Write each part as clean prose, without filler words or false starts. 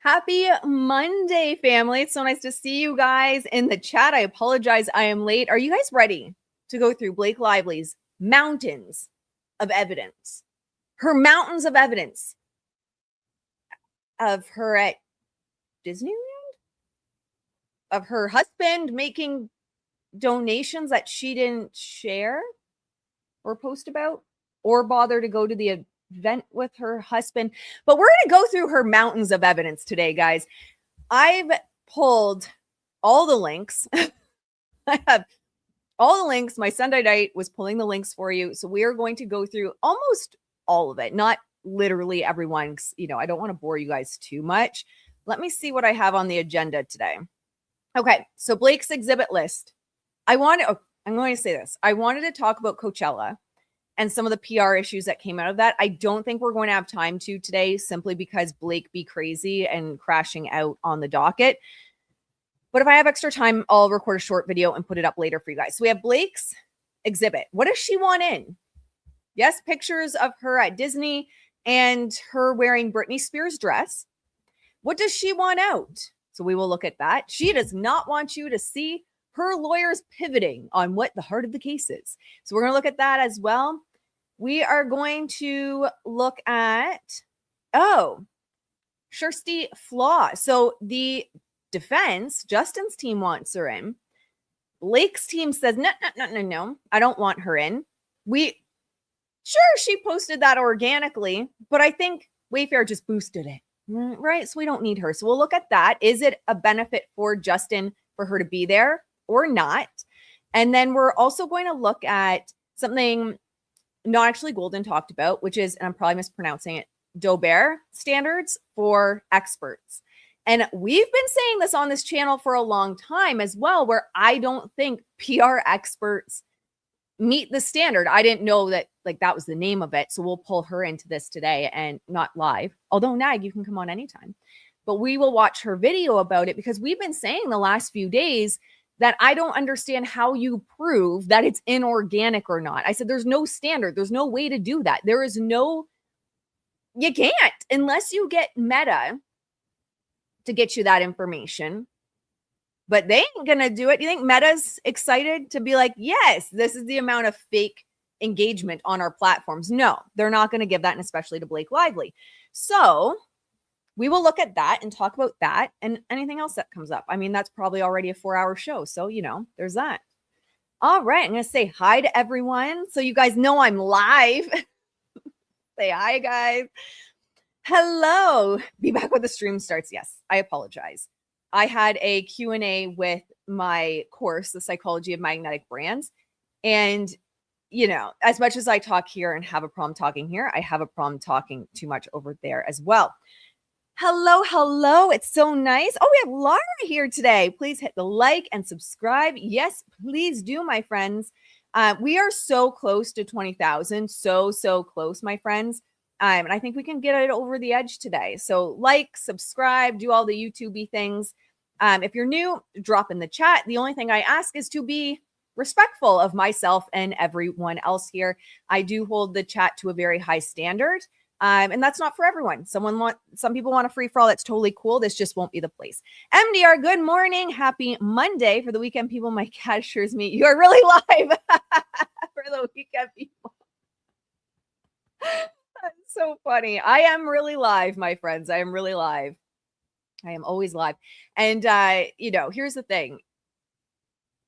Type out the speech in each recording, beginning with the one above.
Happy Monday, family. It's so nice to see you guys in the chat. I apologize, I am late. Are you guys ready to go through Blake Lively's mountains of evidence? Her mountains of evidence of her at Disneyland? Of her husband making donations that she didn't share or post about or bother to go to the event with her husband. But we're going to go through her mountains of evidence today, guys. I've pulled all the links. I have all the links. My Sunday night was pulling the links for you. So we are going to go through almost all of it, not literally everyone. I don't want to bore you guys too much. Let me see what I have on the agenda today. Okay, so Blake's exhibit list. I'm going to say this. I wanted to talk about Coachella and some of the PR issues that came out of that. I don't think we're going to have time to today simply because Blake be crazy and crashing out on the docket. But if I have extra time, I'll record a short video and put it up later for you guys. So we have Blake's exhibit. What does she want in? Yes, pictures of her at Disney and her wearing Britney Spears' dress. What does she want out? So we will look at that. She does not want you to see her lawyers pivoting on what the heart of the case is. So we're going to look at that as well. We are going to look at, Kjersti Flaa. So the defense, Justin's team wants her in. Blake's team says, no, I don't want her in. She posted that organically, but I think Wayfair just boosted it, right? So we don't need her. So we'll look at that. Is it a benefit for Justin for her to be there or not? And then we're also going to look at something not actually Golden talked about, which is, and I'm probably mispronouncing it, Dober standards for experts. And we've been saying this on this channel for a long time as well, where I don't think PR experts meet the standard. I didn't know that that was the name of it. So we'll pull her into this today and not live. Although Nag, you can come on anytime. But we will watch her video about it because we've been saying the last few days that I don't understand how you prove that it's inorganic or not. I said, there's no standard. There's no way to do that. You can't unless you get Meta to get you that information. But they ain't going to do it. You think Meta's excited to be like, yes, this is the amount of fake engagement on our platforms? No, they're not going to give that, and especially to Blake Lively. So we will look at that and talk about that and anything else that comes up. I mean, that's probably already a 4-hour show. So, there's that. All right. I'm going to say hi to everyone. So you guys know I'm live. Say hi, guys. Hello. Be back when the stream starts. Yes, I apologize. I had a Q&A with my course, The Psychology of Magnetic Brands. And, as much as I talk here and have a problem talking here, I have a problem talking too much over there as well. Hello. It's so nice. Oh, we have Laura here today. Please hit the like and subscribe. Yes, please do, my friends. We are so close to 20,000. So close, my friends. And I think we can get it over the edge today. So like, subscribe, do all the YouTube-y things. If you're new, drop in the chat. The only thing I ask is to be respectful of myself and everyone else here. I do hold the chat to a very high standard. And that's not for everyone. Some people want a free for all. That's totally cool. This just won't be the place. MDR, good morning. Happy Monday. For the weekend people, my cat assures me you are really live. For the weekend people. That's so funny. I am really live, my friends. I am really live. I am always live. And, here's the thing.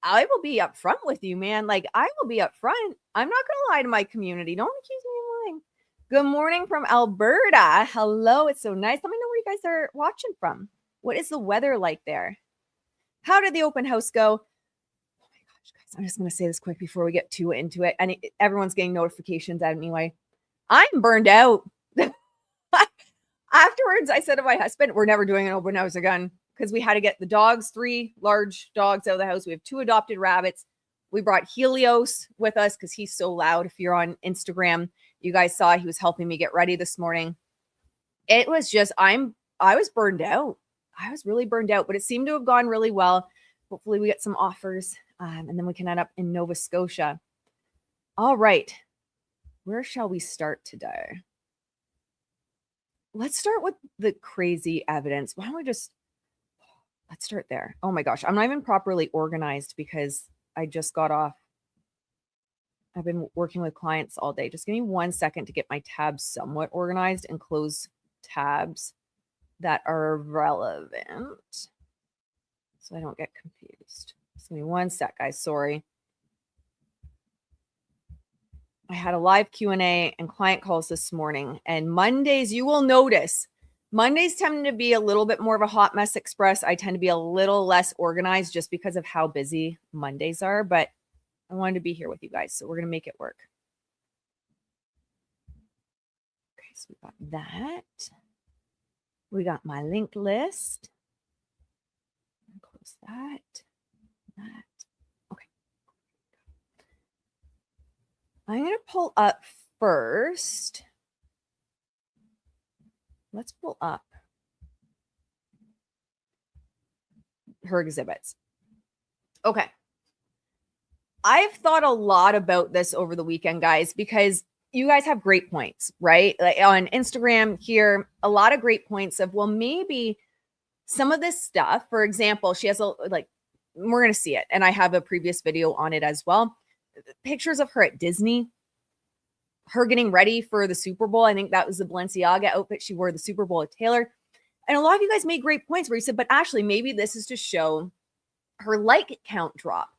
I will be upfront with you, man. I will be upfront. I'm not going to lie to my community. Don't accuse me of lying. Good morning from Alberta. Hello. It's so nice. Let me know where you guys are watching from. What is the weather like there? How did the open house go? Oh my gosh, guys. I'm just going to say this quick before we get too into it. And everyone's getting notifications out anyway. I'm burned out. Afterwards, I said to my husband, we're never doing an open house again because we had to get the dogs, 3 large dogs out of the house. We have 2 adopted rabbits. We brought Helios with us because he's so loud. If you're on Instagram, you guys saw he was helping me get ready this morning. It was just, I was burned out. I was really burned out, but it seemed to have gone really well. Hopefully we get some offers and then we can end up in Nova Scotia. All right. Where shall we start today? let's start with the crazy evidence. Why don't we let's start there. Oh my gosh, I'm not even properly organized because I just got off. I've been working with clients all day. Just give me 1 second to get my tabs somewhat organized and close tabs that are relevant so I don't get confused. Just give me 1 sec, guys. Sorry. I had a live Q&A and client calls this morning, and Mondays, you will notice, Mondays tend to be a little bit more of a hot mess express. I tend to be a little less organized just because of how busy Mondays are, but I wanted to be here with you guys, so we're going to make it work. Okay, so we got that. We got my linked list. Close that. Okay. I'm going to pull up first. Let's pull up her exhibits. Okay. I've thought a lot about this over the weekend, guys, because you guys have great points, right? Like on Instagram here, a lot of great points of, well, maybe some of this stuff, for example, she has we're going to see it. And I have a previous video on it as well. Pictures of her at Disney, her getting ready for the Super Bowl. I think that was the Balenciaga outfit she wore the Super Bowl at Taylor. And a lot of you guys made great points where you said, but actually, maybe this is to show her like count drop.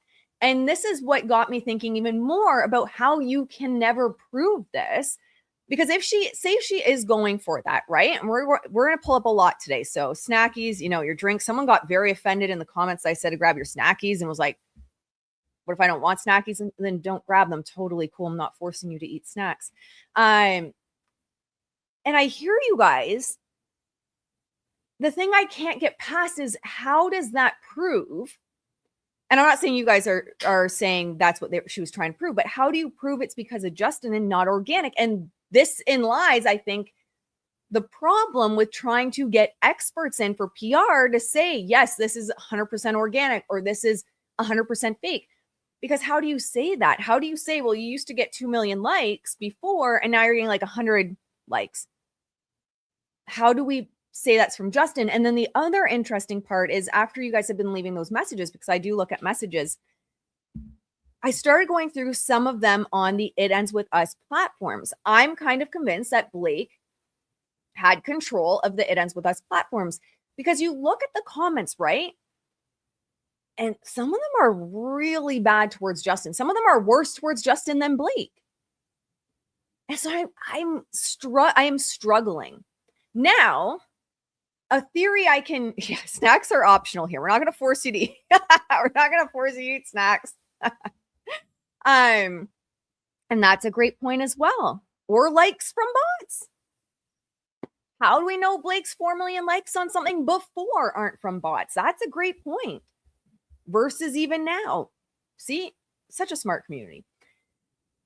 And this is what got me thinking even more about how you can never prove this. Because if she is going for that, right? And we're going to pull up a lot today. So snackies, your drink. Someone got very offended in the comments. I said to grab your snackies and was like, what if I don't want snackies? And then don't grab them. Totally cool. I'm not forcing you to eat snacks. And I hear you guys. The thing I can't get past is how does that prove? And I'm not saying you guys are saying that's what she was trying to prove, but how do you prove it's because of Justin and not organic? And this in lies, I think, the problem with trying to get experts in for PR to say, yes, this is 100% organic or this is 100% fake. Because how do you say that? How do you say, well, you used to get 2 million likes before and now you're getting like 100 likes? How do we say that's from Justin? And then the other interesting part is after you guys have been leaving those messages, because I do look at messages, I started going through some of them on the It Ends With Us platforms. I'm kind of convinced that Blake had control of the It Ends With Us platforms because you look at the comments, right? And some of them are really bad towards Justin. Some of them are worse towards Justin than Blake. And so I am struggling. Now, a theory snacks are optional here. We're not going to force you to eat. We're not going to force you to eat snacks. And that's a great point as well. Or likes from bots. How do we know Blake's 4 million likes on something before aren't from bots? That's a great point. Versus even now. See, such a smart community.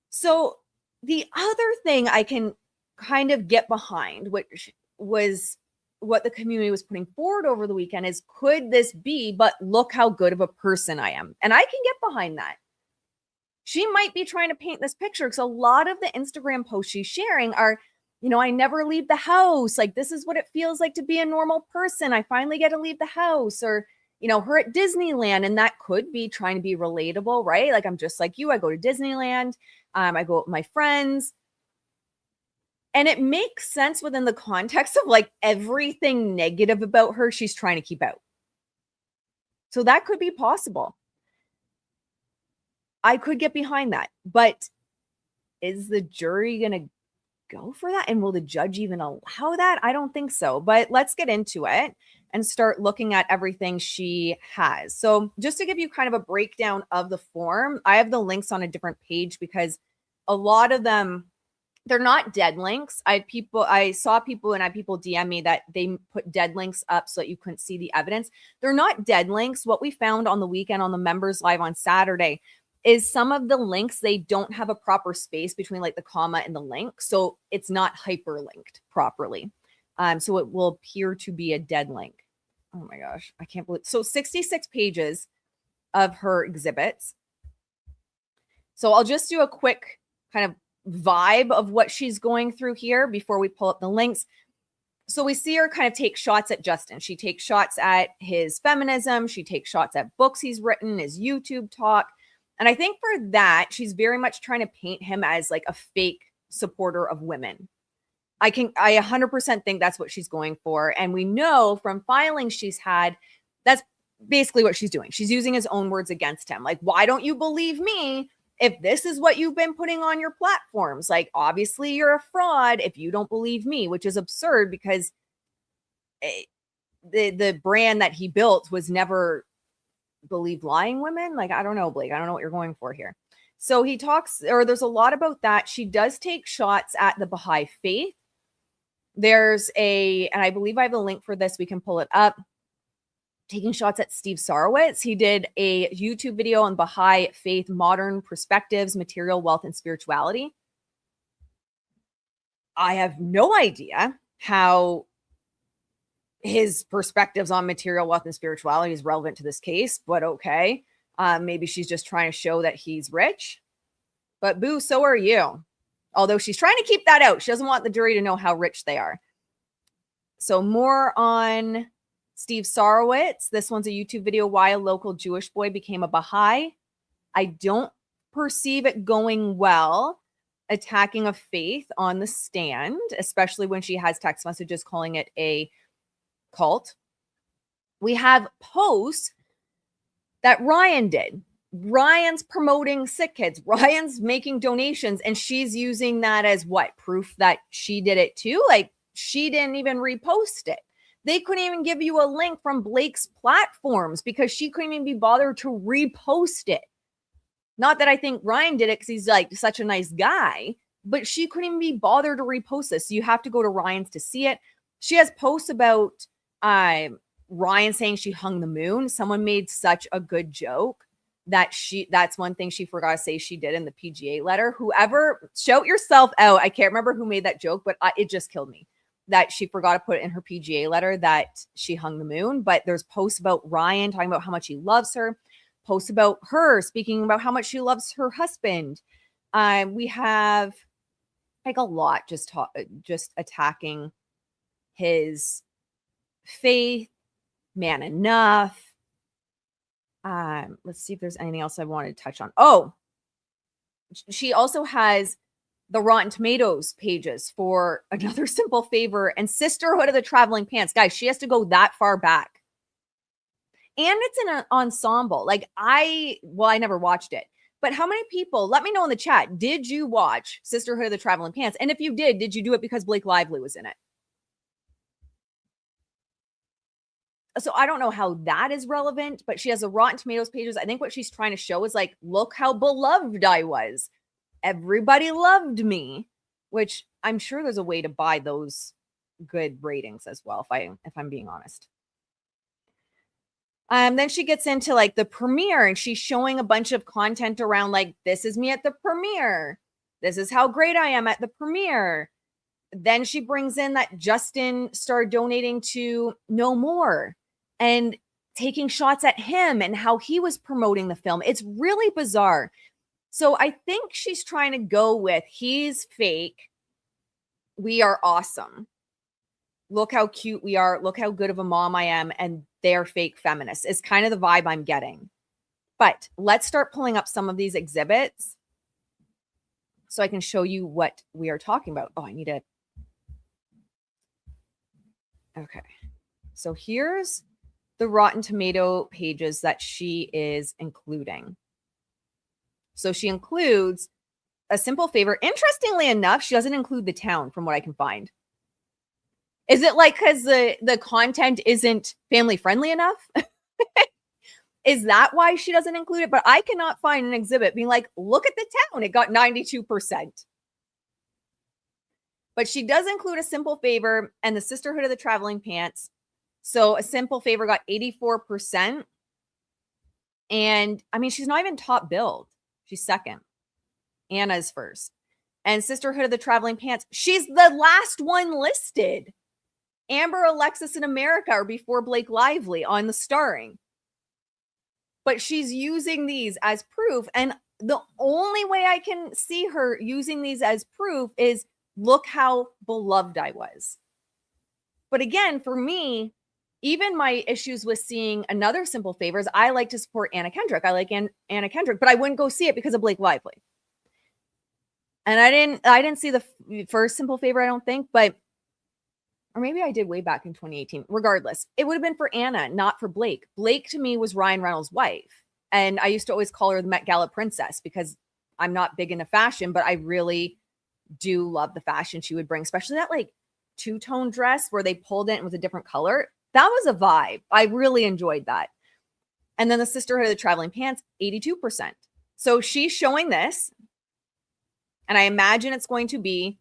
So the other thing I can kind of get behind, which was what the community was putting forward over the weekend, is could this be, but look how good of a person I am. And I can get behind that. She might be trying to paint this picture because a lot of the Instagram posts she's sharing are, I never leave the house. Like, this is what it feels like to be a normal person. I finally get to leave the house. Or, her at Disneyland. And that could be trying to be relatable, right? Like, I'm just like you. I go to Disneyland. I go with my friends. And it makes sense within the context of like everything negative about her she's trying to keep out. So that could be possible. I could get behind that. But is the jury going to go for that? And will the judge even allow that? I don't think so. But let's get into it and start looking at everything she has. So just to give you kind of a breakdown of the form, I have the links on a different page because a lot of them, they're not dead links. I saw people and I had people DM me that they put dead links up so that you couldn't see the evidence. They're not dead links. What we found on the weekend on the members live on Saturday is some of the links, they don't have a proper space between like the comma and the link. So it's not hyperlinked properly. So it will appear to be a dead link. Oh my gosh, I can't believe. So 66 pages of her exhibits. So I'll just do a quick kind of vibe of what she's going through here before we pull up the links. So we see her kind of take shots at Justin. She takes shots at his feminism. She takes shots at books he's written, his YouTube talk. And I think for that, she's very much trying to paint him as like a fake supporter of women. I 100% think that's what she's going for. And we know from filings she's had, that's basically what she's doing. She's using his own words against him. Like, why don't you believe me if this is what you've been putting on your platforms? Like, obviously you're a fraud if you don't believe me, which is absurd because the brand that he built was never believe lying women. Like, I don't know, Blake. I don't know what you're going for here. So he talks, or there's a lot about that. She does take shots at the Baha'i faith. There's and I believe I have a link for this. We can pull it up. Taking shots at Steve Sarowitz. He did a YouTube video on Baha'i faith, modern perspectives, material wealth, and spirituality. I have no idea how his perspectives on material wealth and spirituality is relevant to this case, but okay. Maybe she's just trying to show that he's rich. But boo, so are you. Although she's trying to keep that out. She doesn't want the jury to know how rich they are. So more on Steve Sarowitz. This one's a YouTube video, Why a Local Jewish Boy Became a Baha'i. I don't perceive it going well, attacking a faith on the stand, especially when she has text messages calling it a cult. We have posts that Ryan did. Ryan's promoting sick kids. Ryan's making donations, and she's using that as what? Proof that she did it too? Like, she didn't even repost it. They couldn't even give you a link from Blake's platforms because she couldn't even be bothered to repost it. Not that I think Ryan did it because he's like such a nice guy, but she couldn't even be bothered to repost this. So you have to go to Ryan's to see it. She has posts about Ryan saying she hung the moon. Someone made such a good joke that's one thing she forgot to say she did in the PGA letter. Whoever, shout yourself out. I can't remember who made that joke, but it just killed me that she forgot to put it in her PGA letter that she hung the moon. But there's posts about Ryan talking about how much he loves her, posts about her speaking about how much she loves her husband. We have like a lot just attacking his faith, man enough. Let's see if there's anything else I wanted to touch on. Oh, she also has the Rotten Tomatoes pages for Another Simple Favor and Sisterhood of the Traveling Pants. Guys, she has to go that far back. And it's in an ensemble. Like I never watched it. But how many people, let me know in the chat, did you watch Sisterhood of the Traveling Pants? And if you did you do it because Blake Lively was in it? So I don't know how that is relevant, but she has a Rotten Tomatoes pages. I think what she's trying to show is like, look how beloved I was. Everybody loved me, which I'm sure there's a way to buy those good ratings as well, if I'm being honest. Then she gets into like the premiere and she's showing a bunch of content around like, this is me at the premiere. This is how great I am at the premiere. Then she brings in that Justin started donating to No More and taking shots at him and how he was promoting the film. It's really bizarre. So I think she's trying to go with, he's fake. We are awesome. Look how cute we are. Look how good of a mom I am. And they're fake feminists. It's kind of the vibe I'm getting. But let's start pulling up some of these exhibits so I can show you what we are talking about. Oh, I need it. Okay. So here's the Rotten Tomato pages that she is including. So she includes A Simple Favor. Interestingly enough, she doesn't include the town from what I can find. Is it like because the content isn't family friendly enough? Is that why she doesn't include it? But I cannot find an exhibit being like, look at the town. It got 92%. But she does include A Simple Favor and the Sisterhood of the Traveling Pants. So A Simple Favor got 84%. And I mean, she's not even top billed. She's second. Anna's first. And Sisterhood of the Traveling Pants, she's the last one listed. Amber, Alexis, and America are before Blake Lively on the starring. But she's using these as proof. And the only way I can see her using these as proof is, look how beloved I was. But again, for me, even my issues with seeing another Simple Favors, I like to support Anna Kendrick. I like Anna Kendrick, but I wouldn't go see it because of Blake Lively. And I didn't see the first Simple Favor, I don't think, but or maybe I did way back in 2018. Regardless, it would have been for Anna, not for Blake. Blake to me was Ryan Reynolds' wife. And I used to always call her the Met Gala princess because I'm not big into fashion, but I really do love the fashion she would bring, especially that like two-tone dress where they pulled it and it was a different color. That was a vibe. I really enjoyed that. And then the Sisterhood of the Traveling Pants, 82%. So she's showing this. And I imagine it's going to be,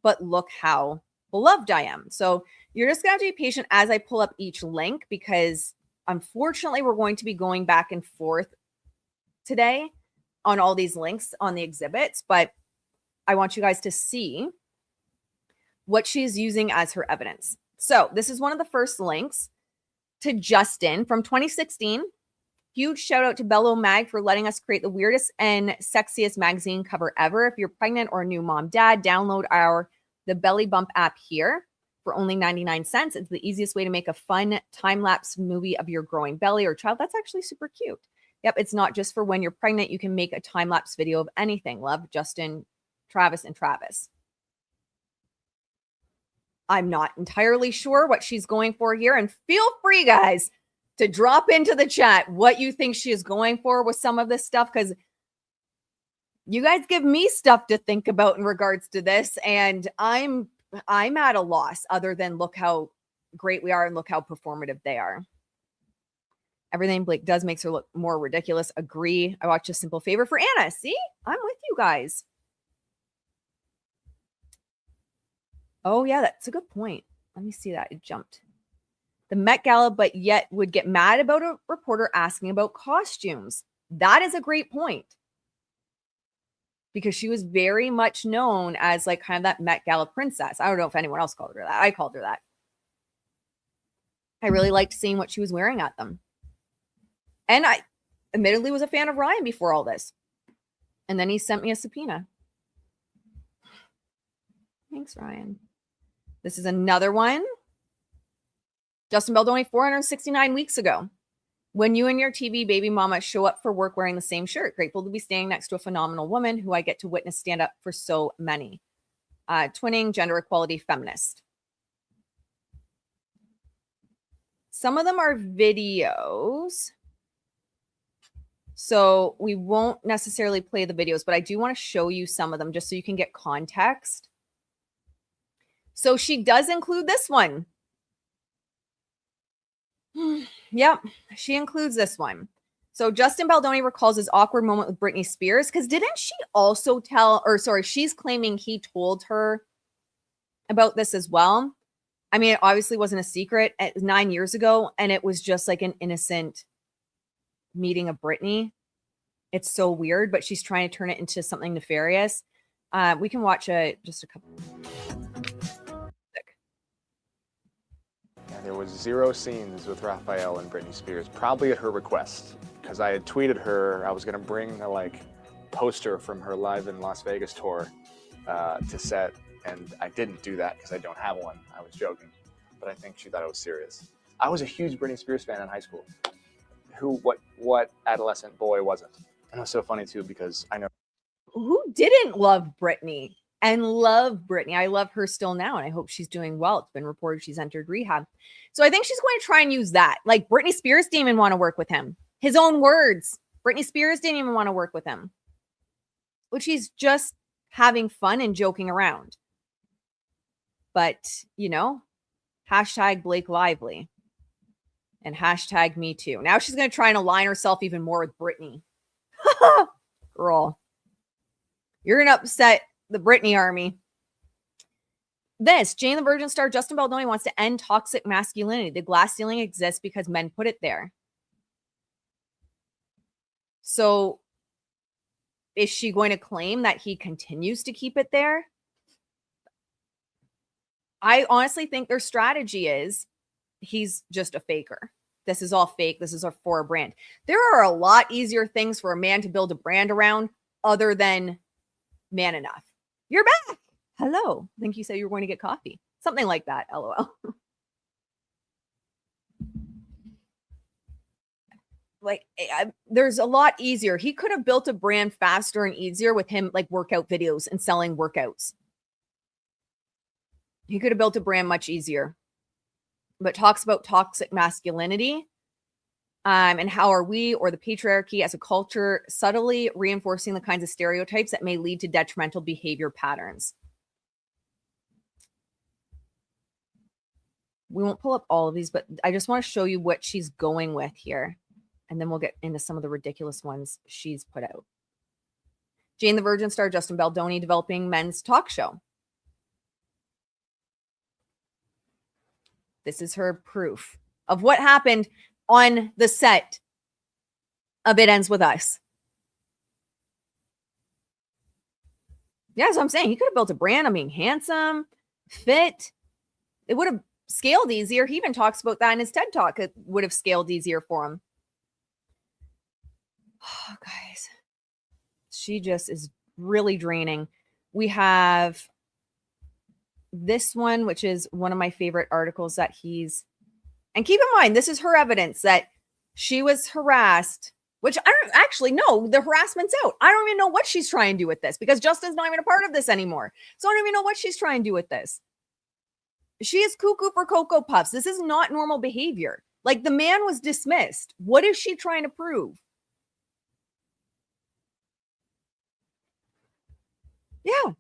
but look how beloved I am. So you're just going to have to be patient as I pull up each link because unfortunately we're going to be going back and forth today on all these links on the exhibits, but I want you guys to see what she's using as her evidence. So this is one of the first links to Justin from 2016. Huge shout out to Bello Mag for letting us create the weirdest and sexiest magazine cover ever. If you're pregnant or a new mom, dad, download the Belly Bump app here for only 99 cents. It's the easiest way to make a fun time-lapse movie of your growing belly or child. That's actually super cute. Yep, it's not just for when you're pregnant. You can make a time-lapse video of anything. Love, Justin, Travis, and Travis. I'm not entirely sure what she's going for here. And feel free, guys, to drop into the chat what you think she is going for with some of this stuff, because you guys give me stuff to think about in regards to this, and I'm at a loss other than look how great we are and look how performative they are. Everything Blake does makes her look more ridiculous. Agree. I watched A Simple Favor for Anna. See, I'm with you guys. Oh yeah, that's a good point. Let me see that. It jumped. The Met Gala, but yet would get mad about a reporter asking about costumes. That is a great point. Because she was very much known as like kind of that Met Gala princess. I don't know if anyone else called her that. I called her that. I really liked seeing what she was wearing at them. And I admittedly was a fan of Ryan before all this. And then he sent me a subpoena. Thanks, Ryan. This is another one. Justin Baldoni, 469 weeks ago. When you and your TV baby mama show up for work wearing the same shirt, grateful to be standing next to a phenomenal woman who I get to witness stand up for so many. Twinning, gender equality, feminist. Some of them are videos. So we won't necessarily play the videos, but I do want to show you some of them just so you can get context. So she does include this one. Yep, she includes this one. So Justin Baldoni recalls his awkward moment with Britney Spears, because didn't she also she's claiming he told her about this as well. I mean, it obviously wasn't a secret. It was 9 years ago, and it was just like an innocent meeting of Britney. It's so weird, but she's trying to turn it into something nefarious. We can watch just a couple. There was 0 scenes with Raphael and Britney Spears, probably at her request, because I had tweeted her I was going to bring a poster from her Live in Las Vegas tour to set, and I didn't do that because I don't have one. I was joking, but I think she thought I was serious. I was a huge Britney Spears fan in high school. What adolescent boy wasn't? And it was so funny too because I know who didn't love Britney. And love Britney. I love her still now, and I hope she's doing well. It's been reported she's entered rehab. So I think she's going to try and use that. Like, Britney Spears didn't even want to work with him. His own words. Britney Spears didn't even want to work with him. Which he's just having fun and joking around. But, hashtag Blake Lively. And hashtag me too. Now she's going to try and align herself even more with Britney. Girl. You're going to upset the Britney army. Jane the Virgin star Justin Baldoni wants to end toxic masculinity. The glass ceiling exists because men put it there. So is she going to claim that he continues to keep it there? I honestly think their strategy is he's just a faker. This is all fake. This is for a brand. There are a lot easier things for a man to build a brand around other than Man Enough. You're back. Hello. I think you said you were going to get coffee. Something like that. LOL. like there's a lot easier. He could have built a brand faster and easier with him like workout videos and selling workouts. He could have built a brand much easier, but talks about toxic masculinity and how are we or the patriarchy as a culture subtly reinforcing the kinds of stereotypes that may lead to detrimental behavior patterns. We won't pull up all of these, but I just want to show you what she's going with here. And then we'll get into some of the ridiculous ones she's put out. Jane the Virgin star Justin Baldoni developing men's talk show. This is her proof of what happened on the set of It Ends With Us. Yeah, that's what I'm saying. He could have built a brand. I mean, handsome, fit. It would have scaled easier. He even talks about that in his TED Talk. It would have scaled easier for him. Oh, guys, she just is really draining. We have this one, which is one of my favorite articles that he's, and keep in mind, this is her evidence that she was harassed, which I don't actually know. The harassment's out. I don't even know what she's trying to do with this because Justin's not even a part of this anymore. So I don't even know what she's trying to do with this. She is cuckoo for Cocoa Puffs. This is not normal behavior. Like the man was dismissed. What is she trying to prove? Yeah.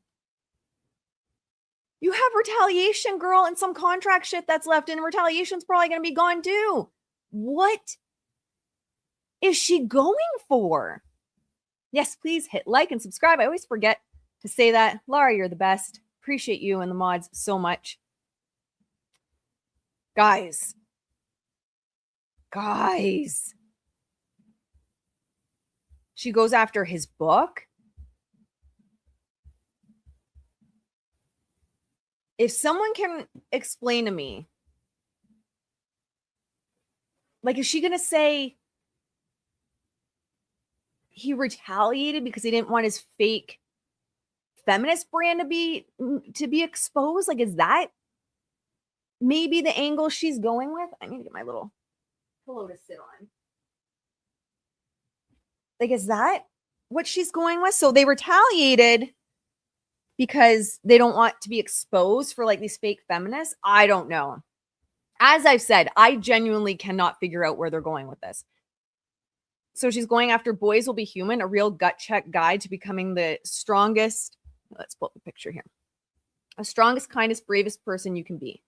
You have retaliation, girl, and some contract shit that's left, and retaliation's probably going to be gone too. What is she going for? Yes, please hit like and subscribe. I always forget to say that. Laura, you're the best. Appreciate you and the mods so much. Guys. She goes after his book. If someone can explain to me, like, is she going to say he retaliated because he didn't want his fake feminist brand to be exposed? Like, is that maybe the angle she's going with? I need to get my little pillow to sit on. Like, is that what she's going with? So they retaliated because they don't want to be exposed for like these fake feminists. I don't know. As I've said, I genuinely cannot figure out where they're going with this. So she's going after Boys Will Be Human, a real gut check guide to becoming the strongest. Let's pull up the picture here. The strongest, kindest, bravest person you can be.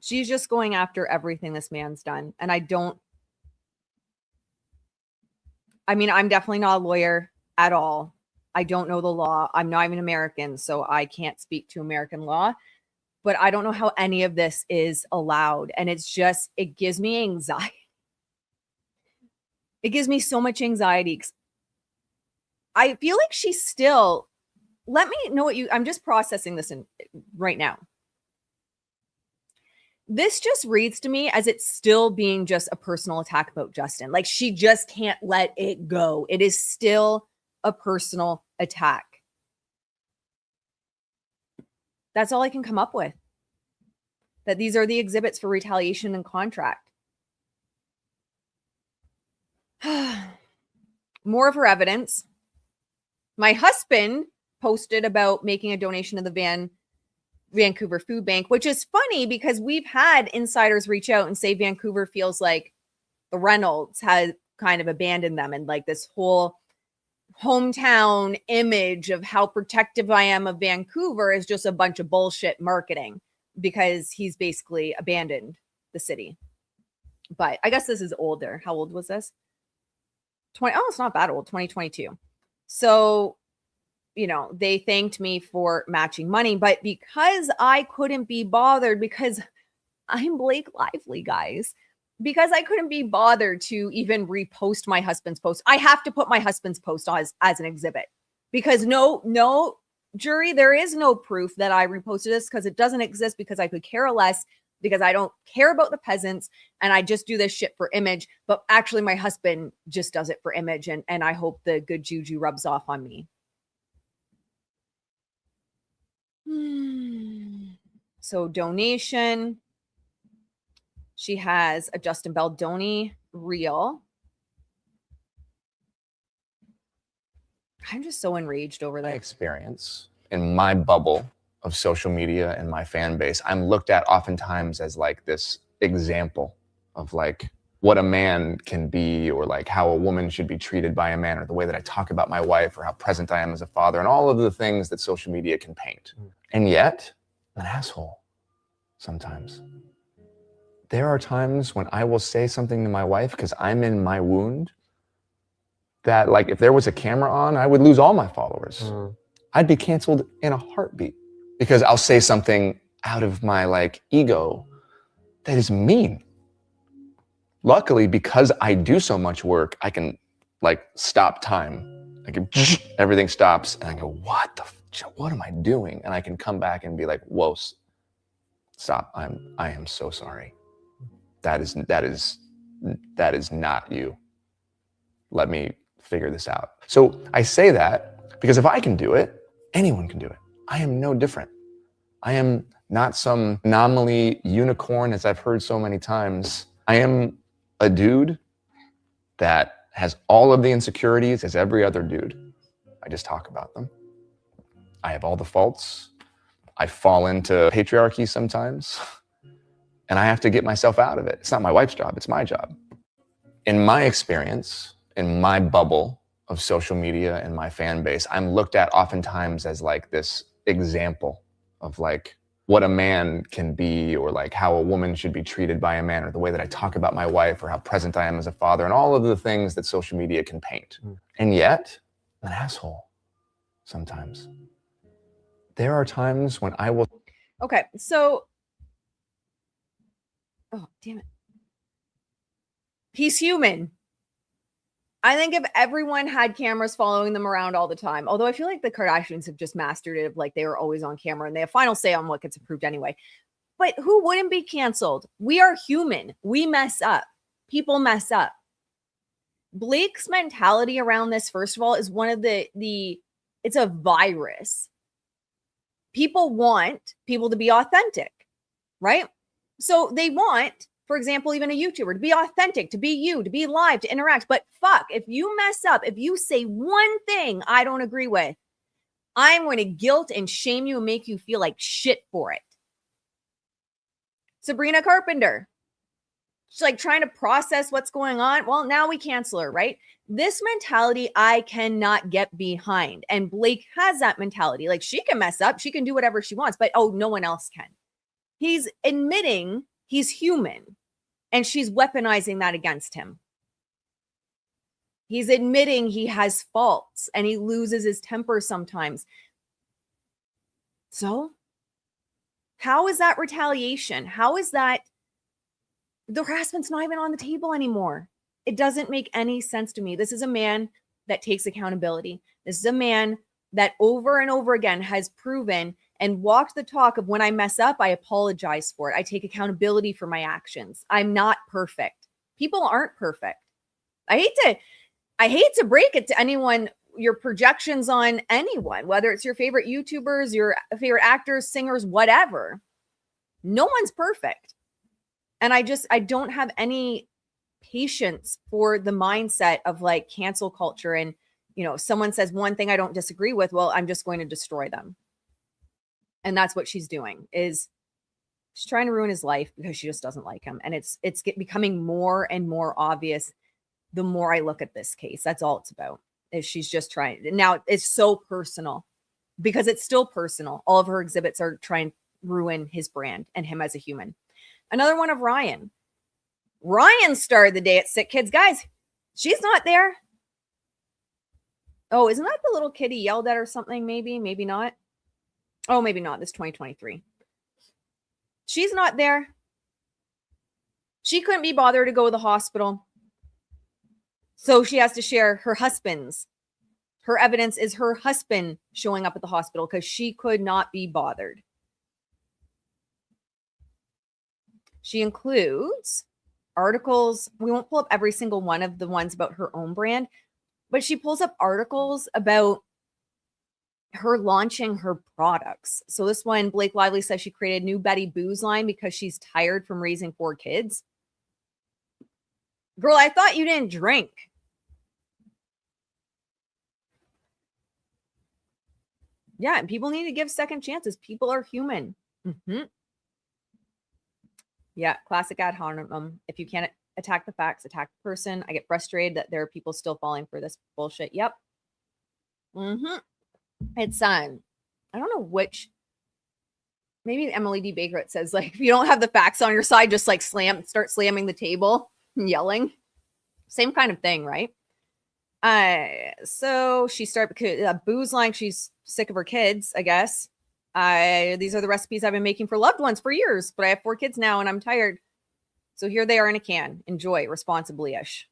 She's just going after everything this man's done. And I'm definitely not a lawyer at all. I don't know the law. I'm not even American, so I can't speak to American law. But I don't know how any of this is allowed. And it gives me anxiety. It gives me so much anxiety. I feel like she's still, let me know I'm just processing this right now. This just reads to me as it's still being just a personal attack about Justin. Like she just can't let it go. It is still a personal attack. That's all I can come up with. That these are the exhibits for retaliation and contract. More of her evidence. My husband posted about making a donation to the Vancouver Food Bank, which is funny because we've had insiders reach out and say Vancouver feels like the Reynolds had kind of abandoned them, and like this whole hometown image of how protective I am of Vancouver is just a bunch of bullshit marketing because he's basically abandoned the city. But I guess this is older. How old was this? It's not that old, 2022. So, they thanked me for matching money, but because I couldn't be bothered, because I'm Blake Lively, guys, because I couldn't be bothered to even repost my husband's post, I have to put my husband's post as an exhibit because no jury, there is no proof that I reposted this because it doesn't exist, because I could care less, because I don't care about the peasants and I just do this shit for image. But actually my husband just does it for image, and I hope the good juju rubs off on me. So donation. She has a Justin Baldoni reel. I'm just so enraged over that. Experience in my bubble of social media and my fan base, I'm looked at oftentimes as like this example of like what a man can be, or like how a woman should be treated by a man, or the way that I talk about my wife, or how present I am as a father, and all of the things that social media can paint. And yet, I'm an asshole sometimes. There are times when I will say something to my wife because I'm in my wound that, like, if there was a camera on, I would lose all my followers. I'd be canceled in a heartbeat because I'll say something out of my like ego that is mean. Luckily, because I do so much work, I can like stop time. I can everything stops and I go, what am I doing? And I can come back and be like, whoa, stop. I am so sorry. That is not you. Let me figure this out. So I say that because if I can do it, anyone can do it. I am no different. I am not some anomaly unicorn, as I've heard so many times. I am a dude that has all of the insecurities as every other dude. I just talk about them. I have all the faults. I fall into patriarchy sometimes, and I have to get myself out of it. It's not my wife's job, it's my job. In my experience, in my bubble of social media and my fan base, I'm looked at oftentimes as like this example of like what a man can be, or like how a woman should be treated by a man, or the way that I talk about my wife, or how present I am as a father, and all of the things that social media can paint. And yet, I'm an asshole sometimes. There are times when I will... Okay, so... Oh, damn it. He's human. I think if everyone had cameras following them around all the time, although I feel like the Kardashians have just mastered it, of like they were always on camera and they have final say on what gets approved anyway. But who wouldn't be canceled? We are human. We mess up. People mess up. Blake's mentality around this, first of all, is one of it's a virus. People want people to be authentic, right? So they want, for example, even a YouTuber to be authentic, to be you, to be live, to interact. But fuck, if you mess up, if you say one thing I don't agree with, I'm going to guilt and shame you and make you feel like shit for it. Sabrina Carpenter, she's like trying to process what's going on. Well, now we cancel her, right? This mentality I cannot get behind. And Blake has that mentality. Like, she can mess up, she can do whatever she wants, but no one else can. He's admitting he's human, and she's weaponizing that against him. He's admitting he has faults and he loses his temper sometimes. So, how is that retaliation? How is that the harassment's not even on the table anymore? It doesn't make any sense to me. This is a man that takes accountability. This is a man that over and over again has proven and walked the talk of, when I mess up, I apologize for it. I take accountability for my actions. I'm not perfect. People aren't perfect. I hate to break it to anyone, your projections on anyone, whether it's your favorite YouTubers, your favorite actors, singers, whatever. No one's perfect. And I don't have any patience for the mindset of like cancel culture. And, someone says one thing I don't disagree with, well, I'm just going to destroy them. And that's what she's doing, is she's trying to ruin his life because she just doesn't like him. And it's becoming more and more obvious the more I look at this case. That's all it's about, is she's just trying. Now it's so personal, because it's still personal. All of her exhibits are trying to ruin his brand and him as a human. Another one of Ryan. Ryan started the day at Sick Kids. Guys, she's not there. Oh, isn't that the little kid he yelled at or something? Maybe not. Oh, maybe not. This is 2023. She's not there. She couldn't be bothered to go to the hospital. So she has to share her husband's. Her evidence is her husband showing up at the hospital because she could not be bothered. She includes articles. We won't pull up every single one of the ones about her own brand, but she pulls up articles about her launching her products. So this one, Blake Lively says she created new Betty Booze line because she's tired from raising 4 kids. Girl, I thought you didn't drink. Yeah, and people need to give second chances. People are human. Mm-hmm. Yeah, classic ad hominem. If you can't attack the facts, attack the person. I get frustrated that there are people still falling for this bullshit. Yep. Mm-hmm. It's I don't know which. Maybe Emily D. Baker, it says, like, if you don't have the facts on your side, just like start slamming the table and yelling. Same kind of thing, right? So she started booze line. She's sick of her kids, I guess. These are the recipes I've been making for loved ones for years, but I have 4 kids now and I'm tired. So here they are in a can. Enjoy responsibly-ish.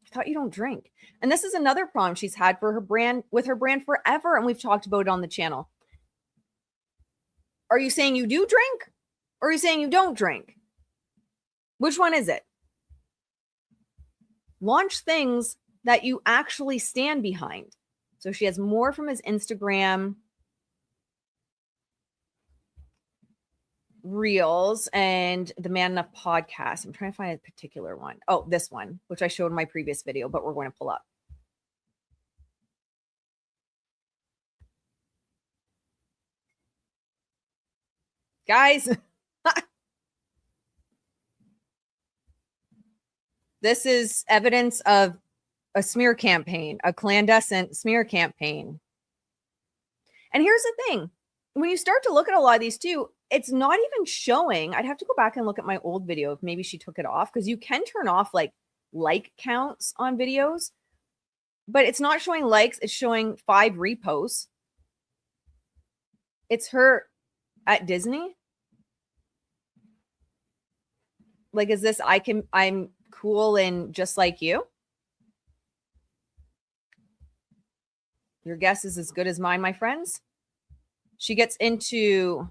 I thought you don't drink. And this is another problem she's had for her brand, with her brand forever. And we've talked about it on the channel. Are you saying you do drink? Or are you saying you don't drink? Which one is it? Launch things that you actually stand behind. So she has more from his Instagram reels and the Man Enough podcast. I'm trying to find a particular one. Oh, this one, which I showed in my previous video, but we're going to pull up. Guys, this is evidence of a smear campaign, a clandestine smear campaign. And here's the thing. When you start to look at a lot of these too, it's not even showing. I'd have to go back and look at my old video if maybe she took it off, because you can turn off like counts on videos, but it's not showing likes. It's showing 5 reposts. It's her at Disney. Like, is this I'm cool and just like you? Your guess is as good as mine, my friends. She gets into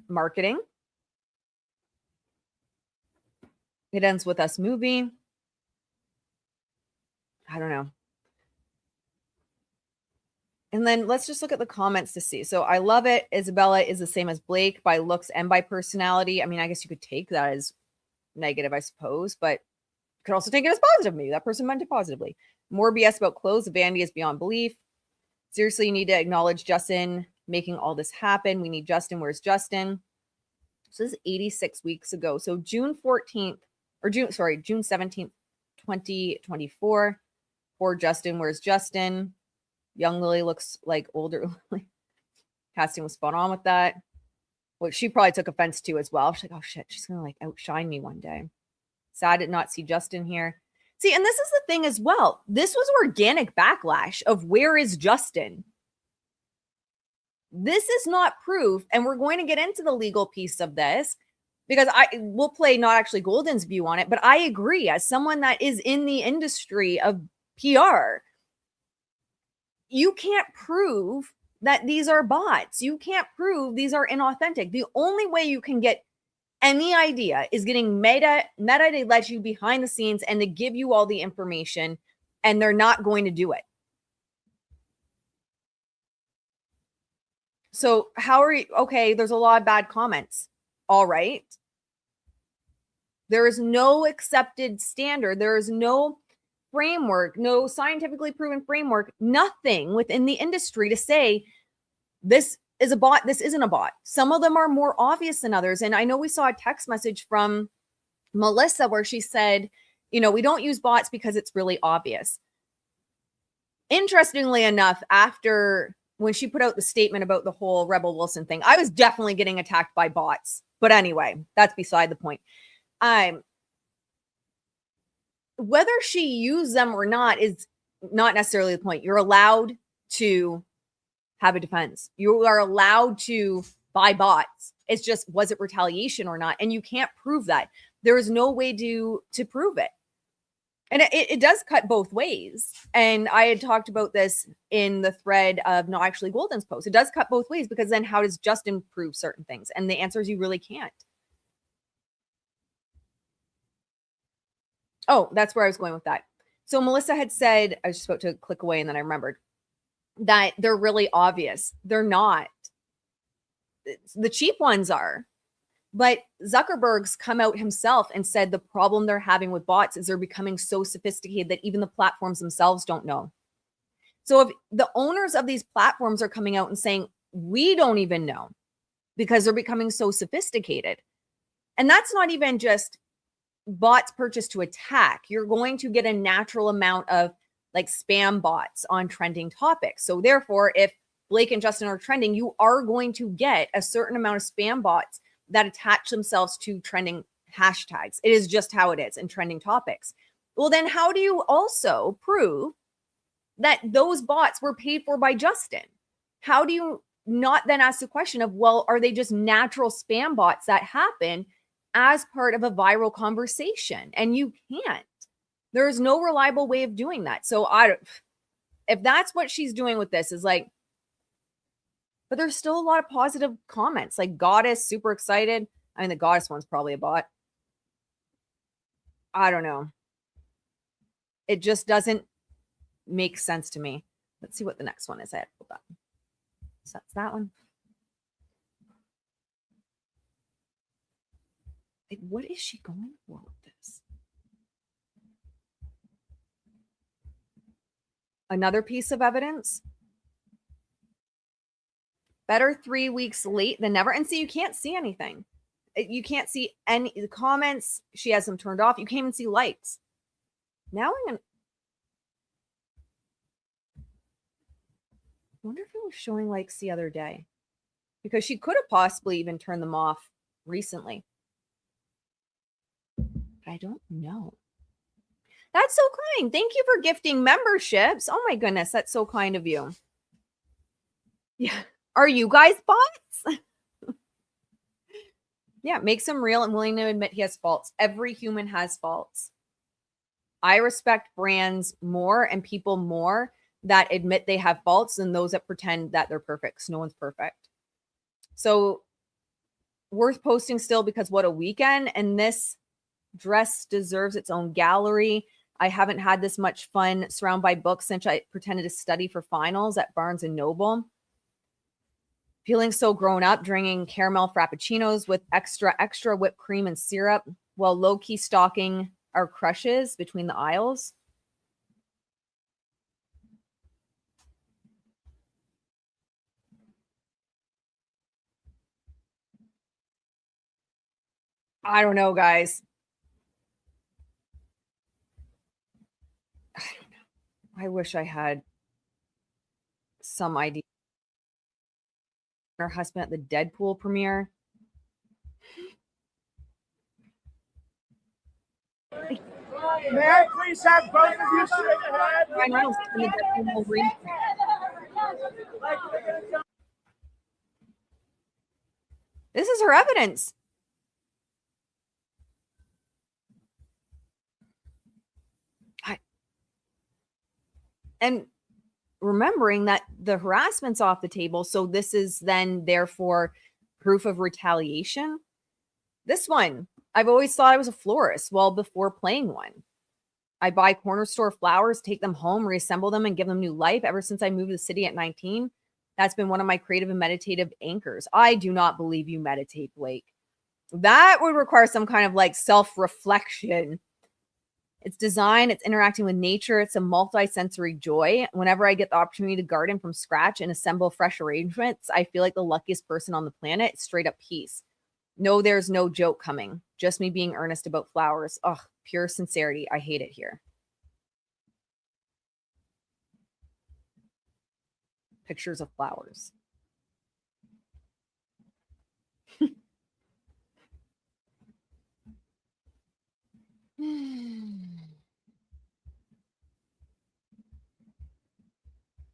marketing. It ends with us movie. I don't know. And then let's just look at the comments to see. So I love it. Isabella is the same as Blake by looks and by personality. I mean, I guess you could take that as negative, I suppose, but you could also take it as positive. Maybe that person meant it positively. More BS about clothes. The vanity is beyond belief. Seriously, you need to acknowledge Justin making all this happen. We need Justin. Where's Justin? So this is 86 weeks ago. So June 17th, 2024. Poor Justin. Where's Justin? Young Lily looks like older Lily. Casting was spot on with that. Which she probably took offense to as well. She's like, oh shit, she's gonna like outshine me one day. Sad to not see Justin here. See, and this is the thing as well. This was organic backlash of where is Justin? This is not proof, and we're going to get into the legal piece of this because we'll play not actually Golden's view on it, but I agree as someone that is in the industry of PR. You can't prove that these are bots. You can't prove these are inauthentic. The only way you can get any idea is getting Meta to let you behind the scenes and to give you all the information, and they're not going to do it. So how are you? Okay, there's a lot of bad comments. All right. There is no accepted standard. There is no framework, no scientifically proven framework, nothing within the industry to say this is a bot, this isn't a bot. Some of them are more obvious than others. And I know we saw a text message from Melissa where she said, you know, we don't use bots because it's really obvious. Interestingly enough, after when she put out the statement about the whole Rebel Wilson thing, I was definitely getting attacked by bots. But anyway, that's beside the point. Whether she used them or not is not necessarily the point. You're allowed to have a defense. You are allowed to buy bots. It's just, was it retaliation or not? And you can't prove that. There is no way to prove it. And it does cut both ways. And I had talked about this in the thread of Not Actually Golden's post. It does cut both ways, because then how does Justin prove certain things? And the answer is you really can't. Oh, that's where I was going with that. So Melissa had said, I was just about to click away and then I remembered that they're really obvious. They're not. The cheap ones are. But Zuckerberg's come out himself and said the problem they're having with bots is they're becoming so sophisticated that even the platforms themselves don't know. So if the owners of these platforms are coming out and saying, we don't even know because they're becoming so sophisticated. And that's not even just bots purchased to attack. You're going to get a natural amount of like spam bots on trending topics. So therefore, if Blake and Justin are trending, you are going to get a certain amount of spam bots that attach themselves to trending hashtags. It is just how it is in trending topics. Well, then how do you also prove that those bots were paid for by Justin? How do you not then ask the question of, well, are they just natural spam bots that happen as part of a viral conversation? And you can't. There's no reliable way of doing that. So if that's what she's doing with this is like, but there's still a lot of positive comments, like Goddess, super excited. I mean, the Goddess one's probably a bot. I don't know. It just doesn't make sense to me. Let's see what the next one is. I had to pull that. So that's that one. Like, what is she going for with this? Another piece of evidence. Better 3 weeks late than never. And see, you can't see anything. You can't see any comments. She has them turned off. You can't even see likes. Now I'm going to wonder if it was showing likes the other day, because she could have possibly even turned them off recently. But I don't know. That's so kind. Thank you for gifting memberships. Oh my goodness, that's so kind of you. Yeah. Are you guys bots? Yeah, makes him real and willing to admit he has faults. Every human has faults. I respect brands more and people more that admit they have faults than those that pretend that they're perfect, because no one's perfect. So worth posting still, because what a weekend. And this dress deserves its own gallery. I haven't had this much fun surrounded by books since I pretended to study for finals at Barnes & Noble. Feeling so grown up, drinking caramel frappuccinos with extra whipped cream and syrup while low-key stalking our crushes between the aisles. I don't know, guys. I don't know. I wish I had some idea. Her husband at the Deadpool premiere. May I please have both of you straight ahead? Ryan Reynolds in the Deadpool Wolverine. This is her evidence. And remembering that the harassment's off the table, so this is then therefore proof of retaliation. This one, I've always thought I was a florist well before playing one. I buy corner store flowers, take them home, reassemble them, and give them new life. Ever since I moved to the city at 19, that's been one of my creative and meditative anchors. I do not believe you meditate, Blake. That would require some kind of like self-reflection. It's design, it's interacting with nature, it's a multi-sensory joy. Whenever I get the opportunity to garden from scratch and assemble fresh arrangements, I feel like the luckiest person on the planet. It's straight up peace. No, there's no joke coming. Just me being earnest about flowers. Ugh, pure sincerity. I hate it here. Pictures of flowers.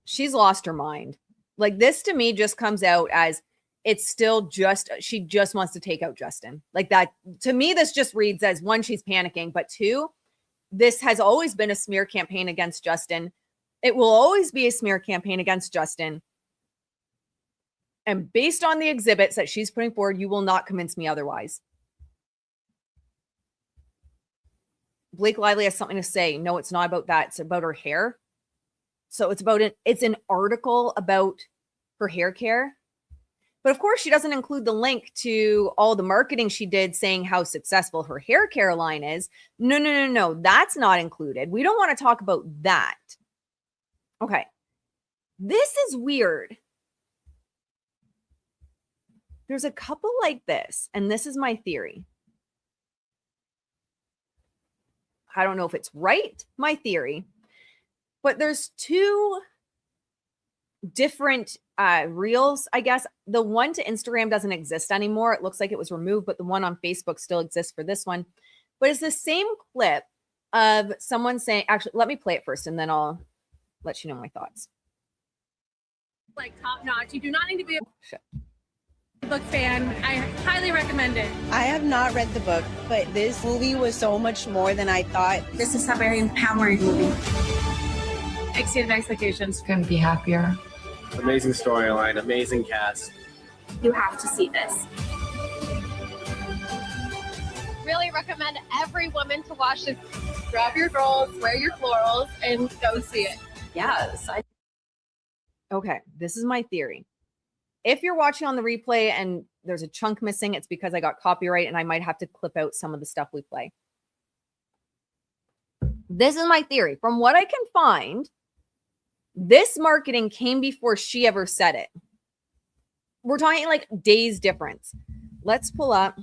She's lost her mind. Like, this to me just comes out as it's still just, she just wants to take out Justin. Like that, to me, this just reads as one, she's panicking, but two, this has always been a smear campaign against Justin. It will always be a smear campaign against Justin. And based on the exhibits that she's putting forward, you will not convince me otherwise. Blake Lively has something to say. No, it's not about that. It's about her hair. So it's about it's an article about her hair care. But of course, she doesn't include the link to all the marketing she did saying how successful her hair care line is. No. That's not included. We don't want to talk about that. Okay. This is weird. There's a couple like this, and this is my theory. I don't know if it's right, my theory, but there's two different reels, I guess. The one to Instagram doesn't exist anymore. It looks like it was removed, but the one on Facebook still exists for this one. But it's the same clip of someone saying, actually, let me play it first and then I'll let you know my thoughts. Like top notch. You do not need to be a book fan. I highly recommend it. I have not read the book, but this movie was so much more than I thought. This is a very empowering movie. Exceeded expectations. Couldn't be happier. Amazing storyline, amazing cast. You have to see this. Really recommend every woman to watch this. Grab your girls, wear your florals, and go see it. Yes. Okay, this is my theory. If you're watching on the replay and there's a chunk missing, it's because I got copyright and I might have to clip out some of the stuff we play. This is my theory. From what I can find, this marketing came before she ever said it. We're talking like days difference. Let's pull up.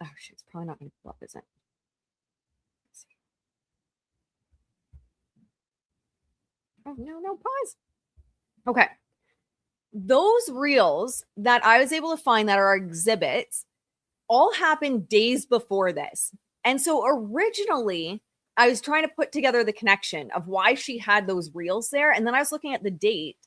Oh, shit. It's probably not going to pull up, is it? Oh, no, pause. Okay. Those reels that I was able to find that are exhibits all happened days before this. And so originally, I was trying to put together the connection of why she had those reels there. And then I was looking at the date,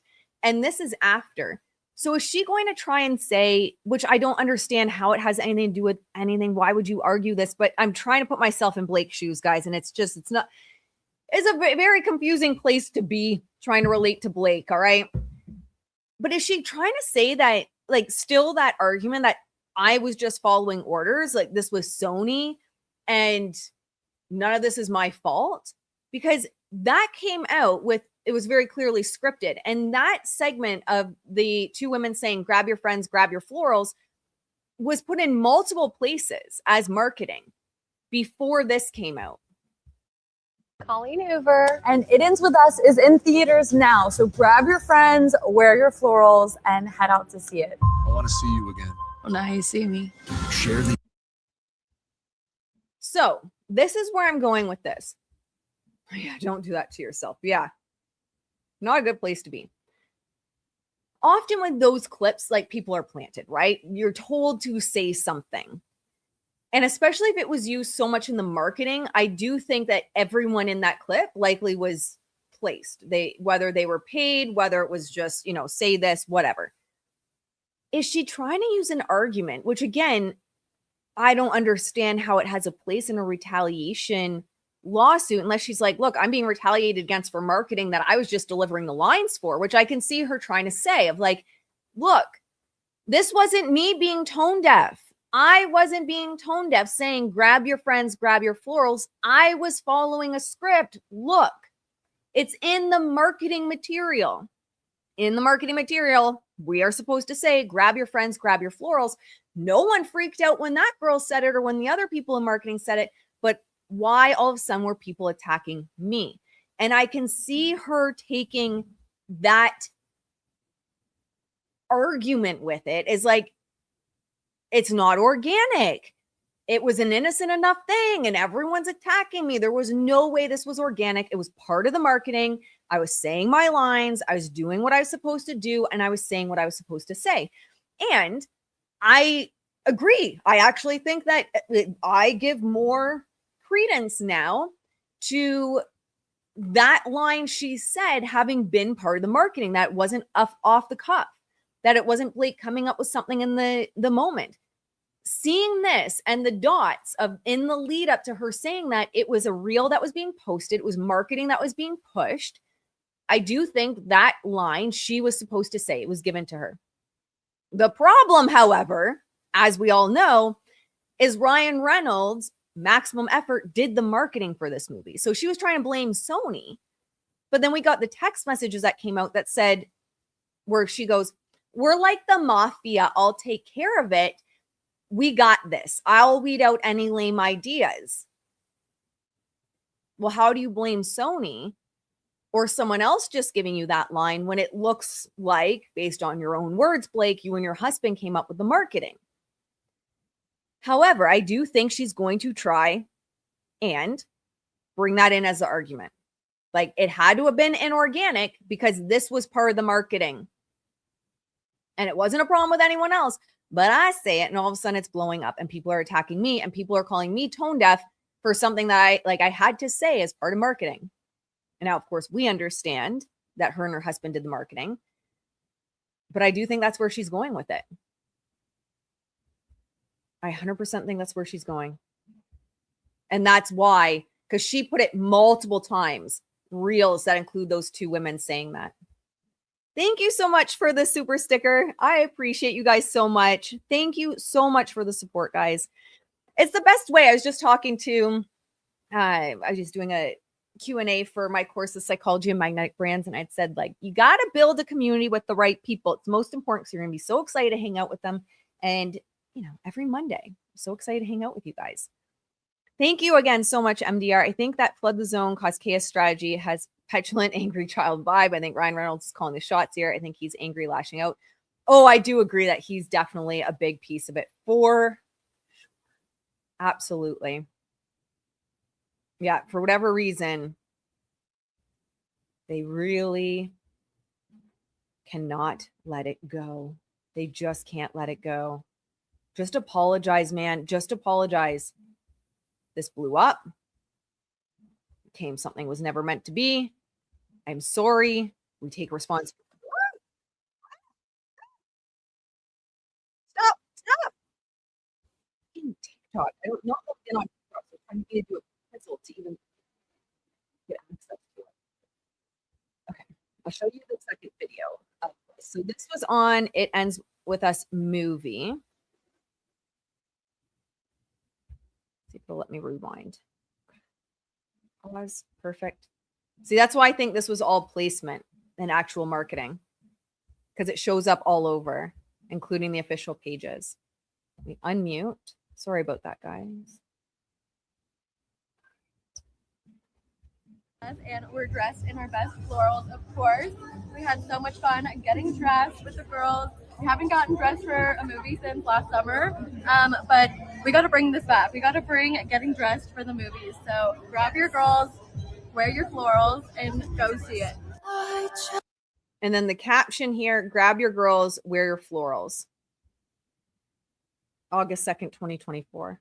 and this is after. So is she going to try and say, which I don't understand how it has anything to do with anything. Why would you argue this? But I'm trying to put myself in Blake's shoes, guys. And it's a very confusing place to be trying to relate to Blake. All right. But is she trying to say that, like, still that argument that I was just following orders, like this was Sony and none of this is my fault? Because that came out with, it was very clearly scripted. And that segment of the two women saying, grab your friends, grab your florals, was put in multiple places as marketing before this came out. Colleen Hoover and It Ends With Us is in theaters now. So grab your friends, wear your florals, and head out to see it. I want to see you again. Well, now you see me. Share the. So this is where I'm going with this. Yeah, don't do that to yourself. Yeah. Not a good place to be. Often with those clips, like, people are planted, right? You're told to say something. And especially if it was used so much in the marketing, I do think that everyone in that clip likely was placed. Whether they were paid, whether it was just, say this, whatever. Is she trying to use an argument, which again, I don't understand how it has a place in a retaliation lawsuit unless she's like, look, I'm being retaliated against for marketing that I was just delivering the lines for, which I can see her trying to say of like, look, this wasn't me being tone deaf. I wasn't being tone deaf saying, grab your friends, grab your florals. I was following a script. Look, it's in the marketing material. In the marketing material, we are supposed to say, grab your friends, grab your florals. No one freaked out when that girl said it or when the other people in marketing said it. But why all of a sudden were people attacking me? And I can see her taking that argument with it is like, it's not organic. It was an innocent enough thing and everyone's attacking me. There was no way this was organic. It was part of the marketing. I was saying my lines. I was doing what I was supposed to do. And I was saying what I was supposed to say. And I agree. I actually think that I give more credence now to that line she said having been part of the marketing, that wasn't off the cuff, that it wasn't Blake coming up with something in the moment. Seeing this and the dots of in the lead up to her saying that it was a reel that was being posted, it was marketing that was being pushed. I do think that line she was supposed to say, it was given to her. The problem, however, as we all know, is Ryan Reynolds Maximum Effort did the marketing for this movie. So she was trying to blame Sony. But then we got the text messages that came out that said, where she goes, "We're like the mafia. I'll take care of it. We got this. I'll weed out any lame ideas." Well, how do you blame Sony or someone else just giving you that line when it looks like, based on your own words, Blake, you and your husband came up with the marketing? However, I do think she's going to try and bring that in as the argument. Like, it had to have been inorganic because this was part of the marketing. And it wasn't a problem with anyone else. But I say it, and all of a sudden it's blowing up, and people are attacking me, and people are calling me tone deaf for something that I had to say as part of marketing. And now, of course, we understand that her and her husband did the marketing. But I do think that's where she's going with it. I 100% think that's where she's going. And that's why, because she put it multiple times, reels that include those two women saying that. Thank you so much for the super sticker. I appreciate you guys so much. Thank you so much for the support, guys. It's the best way. I was just talking to, I was just doing a Q&A for my course of Psychology and Magnetic Brands. And I'd said, like, you got to build a community with the right people. It's most important because you're going to be so excited to hang out with them. And, you know, every Monday, I'm so excited to hang out with you guys. Thank you again so much, MDR. I think that Flood the Zone cause chaos strategy has petulant, angry child vibe. I think Ryan Reynolds is calling the shots here. I think he's angry, lashing out. Oh, I do agree that he's definitely a big piece of it for absolutely. Yeah, for whatever reason, they really cannot let it go. They just can't let it go. Just apologize, man. Just apologize. This blew up. Became something was never meant to be. I'm sorry. We take responsibility. Stop. In TikTok. I don't know if they're on TikTok. So I'm trying to do a pencil to even get access to it. Okay. I'll show you the second video of this. So this was on It Ends With Us movie. See if it'll let me rewind. Pause. Perfect. See, that's why I think this was all placement and actual marketing, because it shows up all over, including the official pages. Let me unmute. Sorry about that, guys. And we're dressed in our best florals, of course. We had so much fun getting dressed with the girls. We haven't gotten dressed for a movie since last summer, but we got to bring this back. We got to bring getting dressed for the movies. So grab your girls, wear your florals, and go see it. And then the caption here, grab your girls, wear your florals. August 2nd, 2024.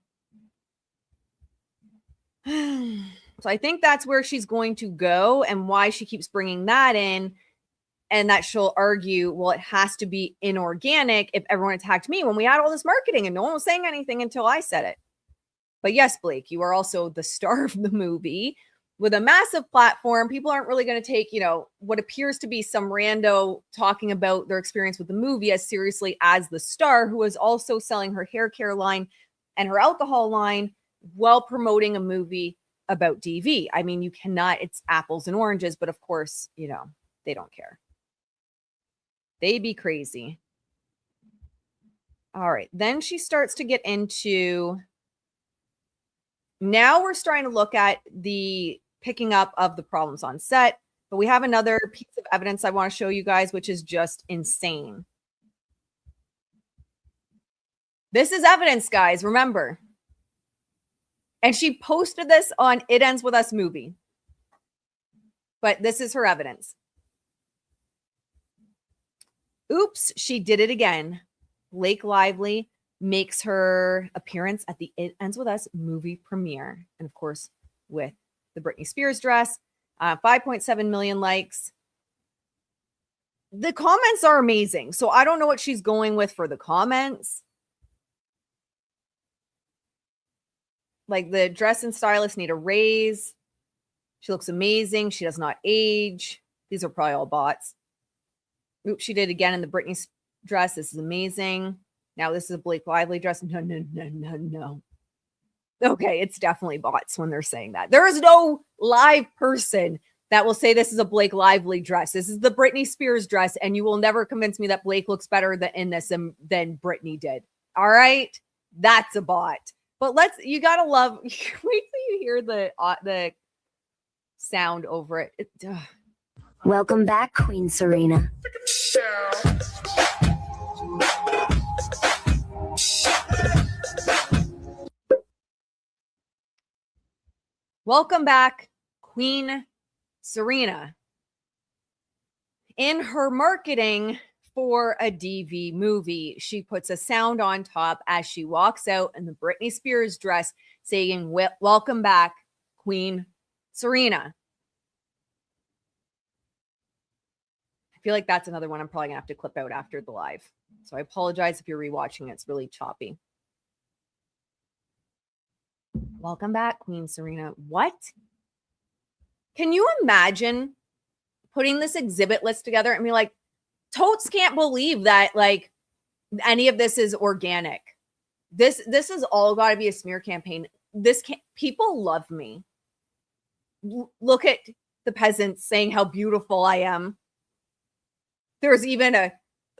So I think that's where she's going to go, and why she keeps bringing that in, and that she'll argue, well, it has to be inorganic if everyone attacked me when we had all this marketing and no one was saying anything until I said it. But yes, Blake, you are also the star of the movie with a massive platform. People aren't really going to take, you know, what appears to be some rando talking about their experience with the movie as seriously as the star, who is also selling her hair care line and her alcohol line while promoting a movie about DV. I mean, you cannot, it's apples and oranges, but of course, you know, they don't care. They be crazy. All right. Then she starts to get into, now we're starting to look at the picking up of the problems on set, but we have another piece of evidence I want to show you guys, which is just insane. This is evidence, guys. Remember. And she posted this on It Ends With Us movie. But this is her evidence. Oops, she did it again. Blake Lively makes her appearance at the It Ends With Us movie premiere. And of course, with the Britney Spears dress, 5.7 million likes. The comments are amazing. So I don't know what she's going with for the comments. Like, the dress and stylist need a raise. She looks amazing. She does not age. These are probably all bots. Oops, she did again in the Britney dress. This is amazing. Now this is a Blake Lively dress. No. Okay, it's definitely bots when they're saying that. There is no live person that will say this is a Blake Lively dress. This is the Britney Spears dress, and you will never convince me that Blake looks better in this than Britney did. All right? That's a bot. But you gotta love, wait till you hear the sound over it. Welcome back, Queen Serena. Welcome back, Queen Serena. In her marketing for a DV movie, she puts a sound on top as she walks out in the Britney Spears dress saying, welcome back, Queen Serena. I feel like that's another one I'm probably gonna have to clip out after the live. So I apologize if you're rewatching it. It's really choppy. Welcome back, Queen Serena. What? Can you imagine putting this exhibit list together and be like, totes can't believe that like any of this is organic. This is all got to be a smear campaign. People love me. Look at the peasants saying how beautiful I am. There's even a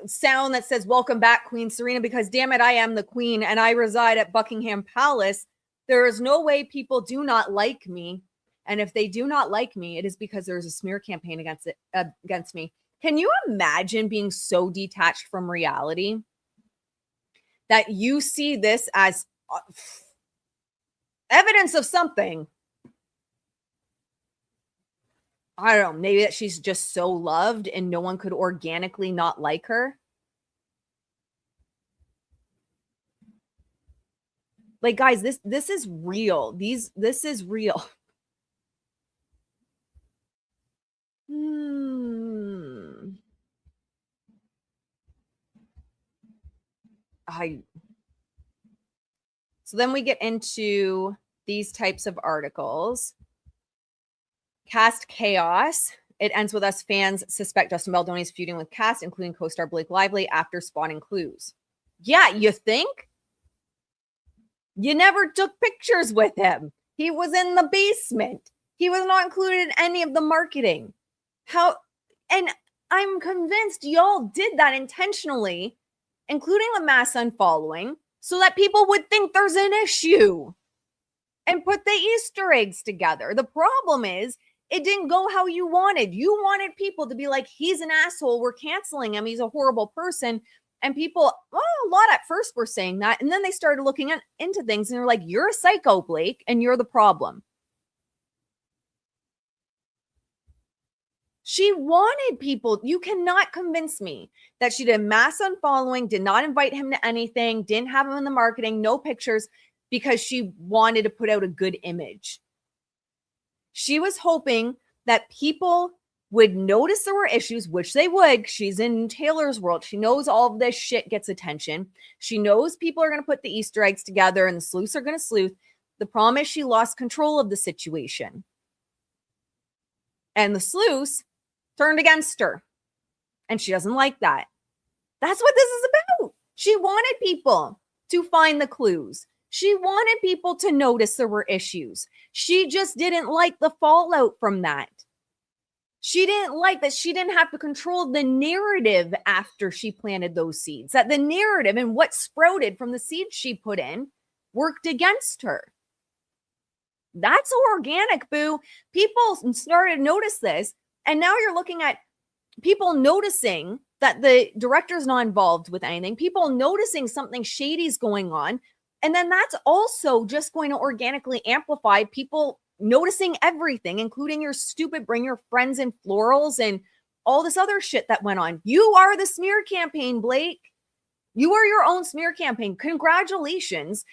sound that says, welcome back, Queen Serena, because damn it, I am the queen and I reside at Buckingham Palace. There is no way people do not like me. And if they do not like me, it is because there's a smear campaign against me. Can you imagine being so detached from reality that you see this as evidence of something? I don't know, maybe that she's just so loved and no one could organically not like her. Like, guys, this is real. This is real. So then we get into these types of articles. Cast chaos. It ends with us fans suspect Justin Baldoni is feuding with cast, including co-star Blake Lively, after spotting clues. Yeah, you think? You never took pictures with him. He was in the basement. He was not included in any of the marketing. And I'm convinced y'all did that intentionally, including the mass unfollowing, so that people would think there's an issue and put the Easter eggs together. The problem is, it didn't go how you wanted. You wanted people to be like, he's an asshole. We're canceling him. He's a horrible person. And people, a lot at first were saying that. And then they started looking into things and they're like, you're a psycho, Blake, and you're the problem. She wanted people. You cannot convince me that she did mass unfollowing, did not invite him to anything, didn't have him in the marketing, no pictures, because she wanted to put out a good image. She was hoping that people would notice there were issues, which they would. She's in Taylor's world. She knows all of this shit gets attention. She knows people are going to put the Easter eggs together and the sleuths are going to sleuth. The problem is she lost control of the situation. And the sleuths turned against her. And she doesn't like that. That's what this is about. She wanted people to find the clues. She wanted people to notice there were issues. She just didn't like the fallout from that. She didn't like that she didn't have to control the narrative after she planted those seeds. That the narrative and what sprouted from the seeds she put in worked against her. That's organic, boo. People started to notice this. And now you're looking at people noticing that the director's not involved with anything. People noticing something shady's going on. And then that's also just going to organically amplify people noticing everything, including your stupid bring your friends in florals and all this other shit that went on. You are the smear campaign, Blake. You are your own smear campaign. Congratulations.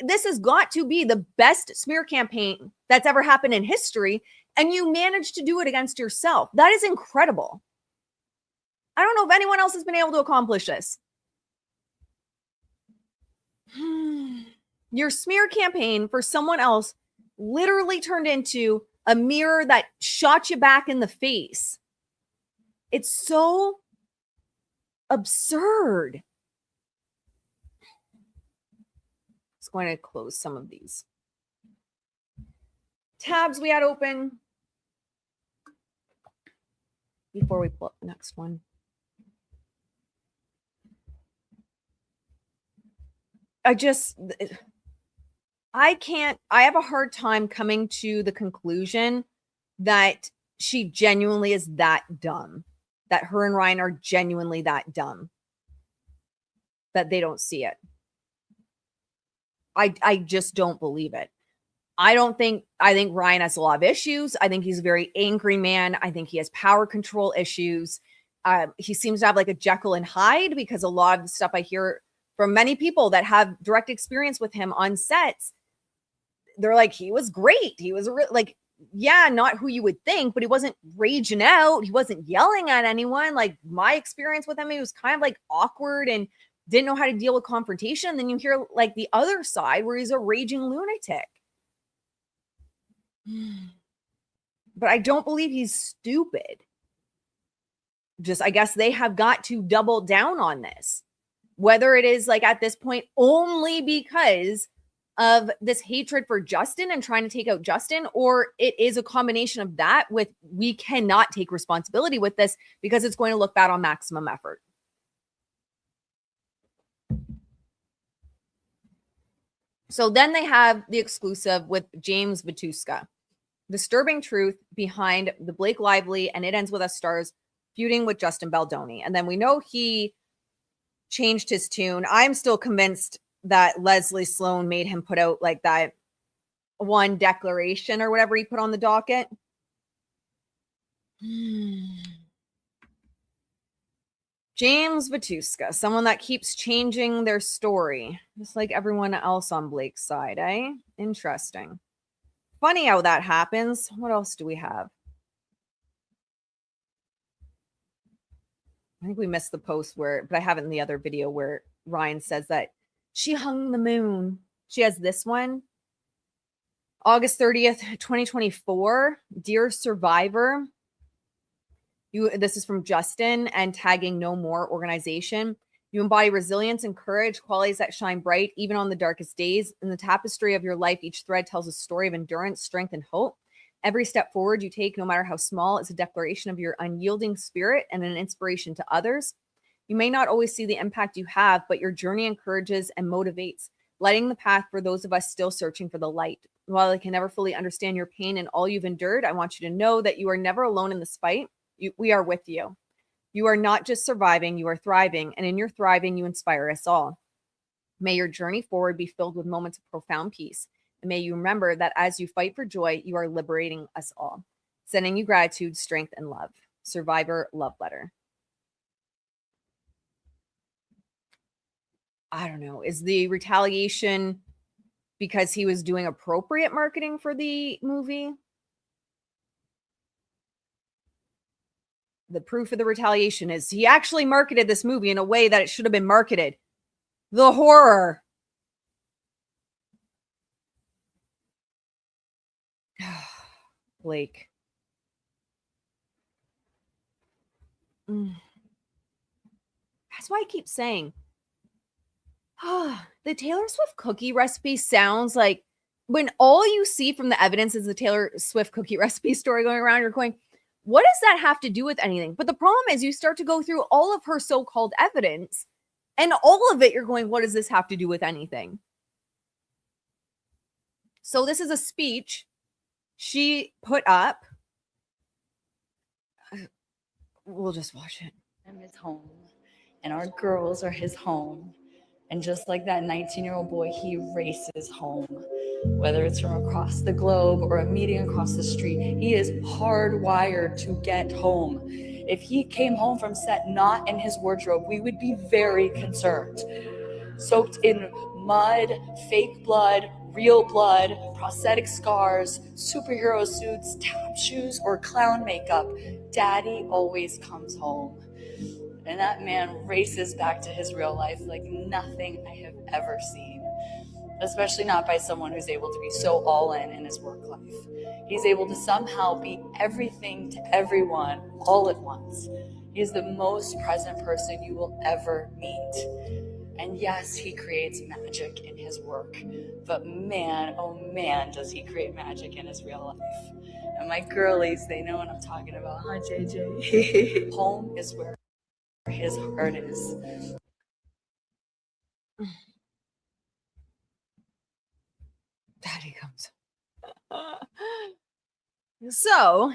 This has got to be the best smear campaign that's ever happened in history. And you managed to do it against yourself. That is incredible. I don't know if anyone else has been able to accomplish this. Your smear campaign for someone else literally turned into a mirror that shot you back in the face. It's so absurd. Just going to close some of these. tabs we had open before we pull up the next one. I have a hard time coming to the conclusion that she genuinely is that dumb, that her and Ryan are genuinely that dumb, that they don't see it. I just don't believe it. I think Ryan has a lot of issues. I think he's a very angry man. I think he has power control issues. He seems to have like a Jekyll and Hyde, because a lot of the stuff I hear from many people that have direct experience with him on sets, they're like, he was great. He was like, yeah, not who you would think, but he wasn't raging out. He wasn't yelling at anyone. Like, my experience with him, he was kind of like awkward and didn't know how to deal with confrontation. And then you hear like the other side where he's a raging lunatic. But I don't believe he's stupid. Just, I guess they have got to double down on this. Whether it is like at this point only because of this hatred for Justin and trying to take out Justin, or it is a combination of that with, we cannot take responsibility with this because it's going to look bad on Maximum Effort. So then they have the exclusive with James Vituska. Disturbing truth behind the Blake Lively and It Ends With Us stars feuding with Justin Baldoni. And then we know he changed his tune. I'm still convinced that Leslie Sloan made him put out like that one declaration or whatever he put on the docket. James Vituska, someone that keeps changing their story, just like everyone else on Blake's side, eh? Interesting. Funny how that happens. What else do we have? I think we missed the post where, but I have it in the other video where Ryan says that she hung the moon. She has this one. August 30th, 2024. Dear Survivor. This is from Justin and tagging No More organization. You embody resilience and courage, qualities that shine bright even on the darkest days. In the tapestry of your life, each thread tells a story of endurance, strength, and hope. Every step forward you take, no matter how small, is a declaration of your unyielding spirit and an inspiration to others. You may not always see the impact you have, but your journey encourages and motivates, lighting the path for those of us still searching for the light. While I can never fully understand your pain and all you've endured, I want you to know that you are never alone in this fight. We are with you. You are not just surviving, you are thriving. And in your thriving, you inspire us all. May your journey forward be filled with moments of profound peace. And may you remember that as you fight for joy, you are liberating us all. Sending you gratitude, strength, and love. Survivor Love Letter. I don't know. Is the retaliation because he was doing appropriate marketing for the movie? The proof of the retaliation is he actually marketed this movie in a way that it should have been marketed. The horror. Blake. That's why I keep saying, the Taylor Swift cookie recipe sounds like, when all you see from the evidence is the Taylor Swift cookie recipe story going around, you're going, what does that have to do with anything? But the problem is you start to go through all of her so-called evidence, and all of it, you're going, what does this have to do with anything? So this is a speech she put up. We'll just watch it. His home, and our girls are his home. And just like that 19-year-old boy, he races home. Whether it's from across the globe or a meeting across the street, he is hardwired to get home. If he came home from set not in his wardrobe, we would be very concerned. Soaked in mud, fake blood, real blood, prosthetic scars, superhero suits, tap shoes, or clown makeup, Daddy always comes home. And that man races back to his real life like nothing I have ever seen, especially not by someone who's able to be so all in his work life. He's able to somehow be everything to everyone all at once. He is the most present person you will ever meet. And yes, he creates magic in his work, but man, oh man, does he create magic in his real life. And my girlies, they know what I'm talking about, huh, JJ? Home is where his heart is. Daddy comes. So,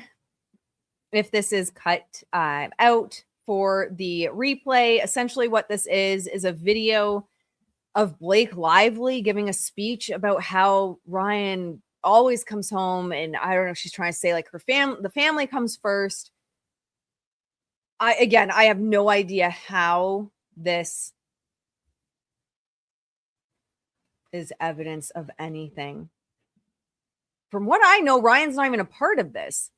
if this is cut out for the replay, essentially what this is a video of Blake Lively giving a speech about how Ryan always comes home, and I don't know if she's trying to say like the family comes first. I have no idea how this is evidence of anything. From what I know, Ryan's not even a part of this.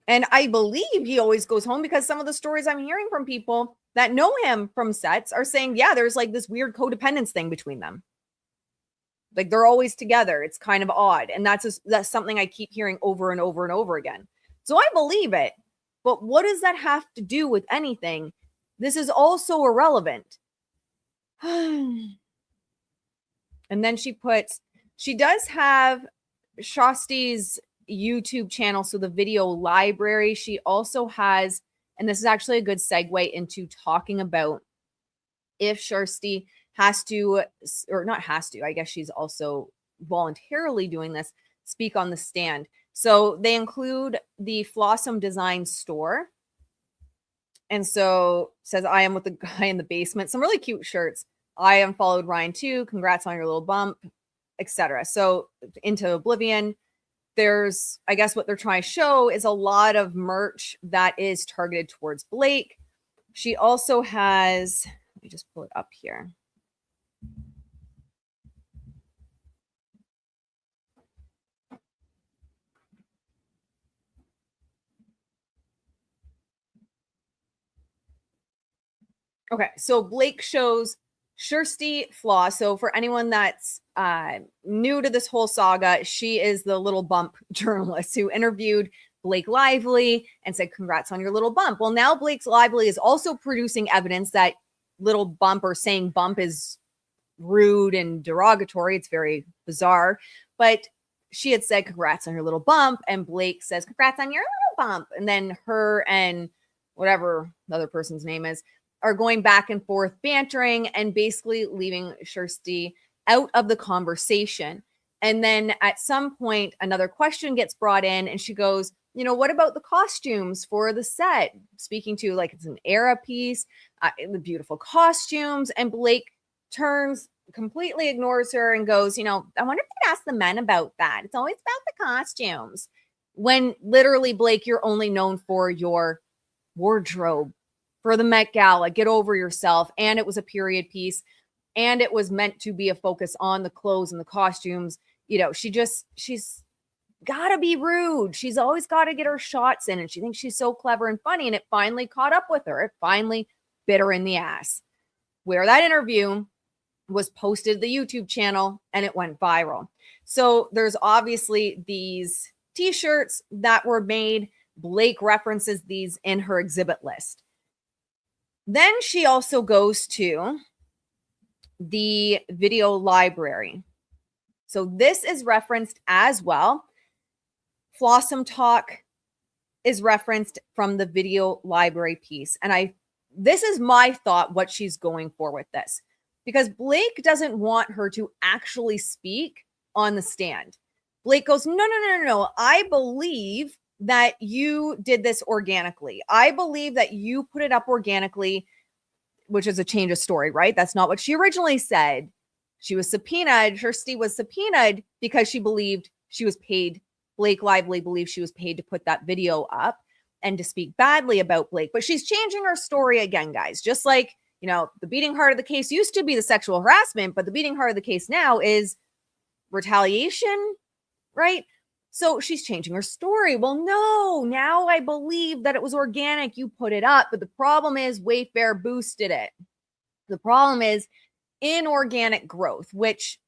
And I believe he always goes home because some of the stories I'm hearing from people that know him from sets are saying, yeah, there's like this weird codependence thing between them. Like they're always together. It's kind of odd. And that's something I keep hearing over and over and over again. So I believe it. But what does that have to do with anything? This is also irrelevant. And then she does have Kjersti's YouTube channel, so the video library. She also has, and this is actually a good segue into talking about if Kjersti has to, or not has to, I guess she's also voluntarily doing this, speak on the stand. So they include the Flawsome Design store. And so says, I am with the guy in the basement. Some really cute shirts. I unfollowed Ryan too. Congrats on your little bump, etc. So into oblivion. There's, I guess what they're trying to show is a lot of merch that is targeted towards Blake. She also has, let me just pull it up here. Okay, so Blake shows Kjersti Flaa. So for anyone that's new to this whole saga, she is the little bump journalist who interviewed Blake Lively and said, congrats on your little bump. Well, now Blake Lively is also producing evidence that little bump or saying bump is rude and derogatory. It's very bizarre. But she had said, congrats on your little bump. And Blake says, congrats on your little bump. And then her and whatever the other person's name is are going back and forth, bantering and basically leaving Kjersti out of the conversation. And then at some point, another question gets brought in and she goes, you know, what about the costumes for the set? Speaking to like it's an era piece, the beautiful costumes. And Blake turns, completely ignores her and goes, you know, I wonder if they'd ask the men about that. It's always about the costumes. When literally, Blake, you're only known for your wardrobe. For the Met Gala, get over yourself. And it was a period piece. And it was meant to be a focus on the clothes and the costumes. You know, she's got to be rude. She's always got to get her shots in. And she thinks she's so clever and funny. And it finally caught up with her. It finally bit her in the ass. Where that interview was posted to the YouTube channel and it went viral. So there's obviously these t-shirts that were made. Blake references these in her exhibit list. Then she also goes to the video library. So this is referenced as well. Flawsome Talk is referenced from the video library piece. And this is my thought, what she's going for with this. Because Blake doesn't want her to actually speak on the stand. Blake goes, no. I believe that you did this organically. I believe that you put it up organically, which is a change of story, right? That's not what she originally said. She was subpoenaed. Kjersti was subpoenaed because she believed she was paid. Blake Lively believed she was paid to put that video up and to speak badly about Blake. But she's changing her story again, guys. Just like, you know, the beating heart of the case used to be the sexual harassment, but the beating heart of the case now is retaliation, right? So she's changing her story. Well, no, now I believe that it was organic. You put it up. But the problem is Wayfair boosted it. The problem is inorganic growth, which,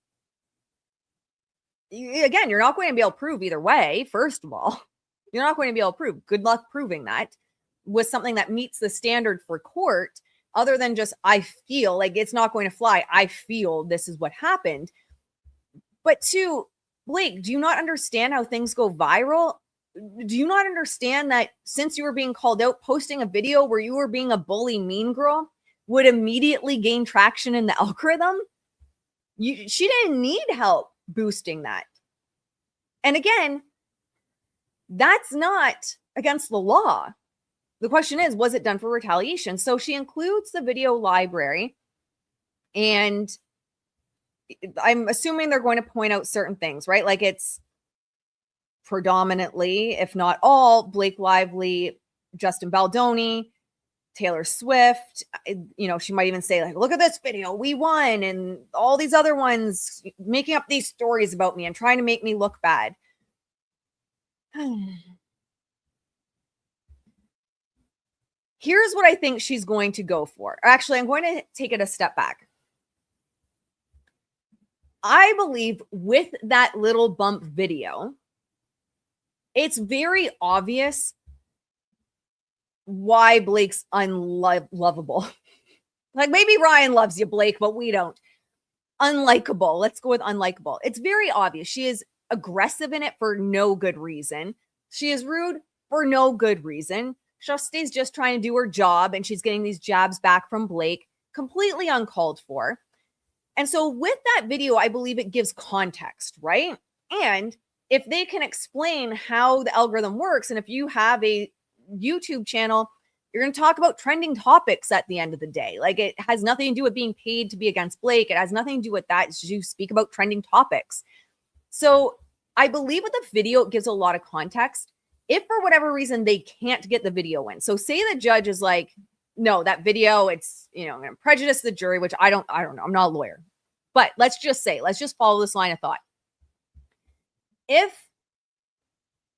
again, you're not going to be able to prove either way. First of all, you're not going to be able to prove. Good luck proving that. with something that meets the standard for court, other than just, I feel like it's not going to fly. I feel this is what happened. But two, Blake, do you not understand how things go viral? Do you not understand that since you were being called out, posting a video where you were being a bully mean girl would immediately gain traction in the algorithm? She didn't need help boosting that. And again, that's not against the law. The question is, was it done for retaliation? So she includes the video library, and I'm assuming they're going to point out certain things, right? Like it's predominantly, if not all, Blake Lively, Justin Baldoni, Taylor Swift. You know, she might even say, like, look at this video, we won, and all these other ones making up these stories about me and trying to make me look bad. Here's what I think she's going to go for. Actually, I'm going to take it a step back. I believe with that little bump video, it's very obvious why Blake's unlovable. Like maybe Ryan loves you, Blake, but we don't. Unlikable. Let's go with unlikable. It's very obvious. She is aggressive in it for no good reason. She is rude for no good reason. Kjersti's just trying to do her job, and she's getting these jabs back from Blake, completely uncalled for. And so with that video, I believe it gives context, right? And if they can explain how the algorithm works, and if you have a YouTube channel, you're going to talk about trending topics at the end of the day. Like it has nothing to do with being paid to be against Blake. It has nothing to do with that. It's just you speak about trending topics. So I believe with the video, it gives a lot of context. If for whatever reason they can't get the video in, so say the judge is like, no, that video, it's, you know, I'm going to prejudice the jury, which I don't know. I'm not a lawyer, but let's just follow this line of thought. If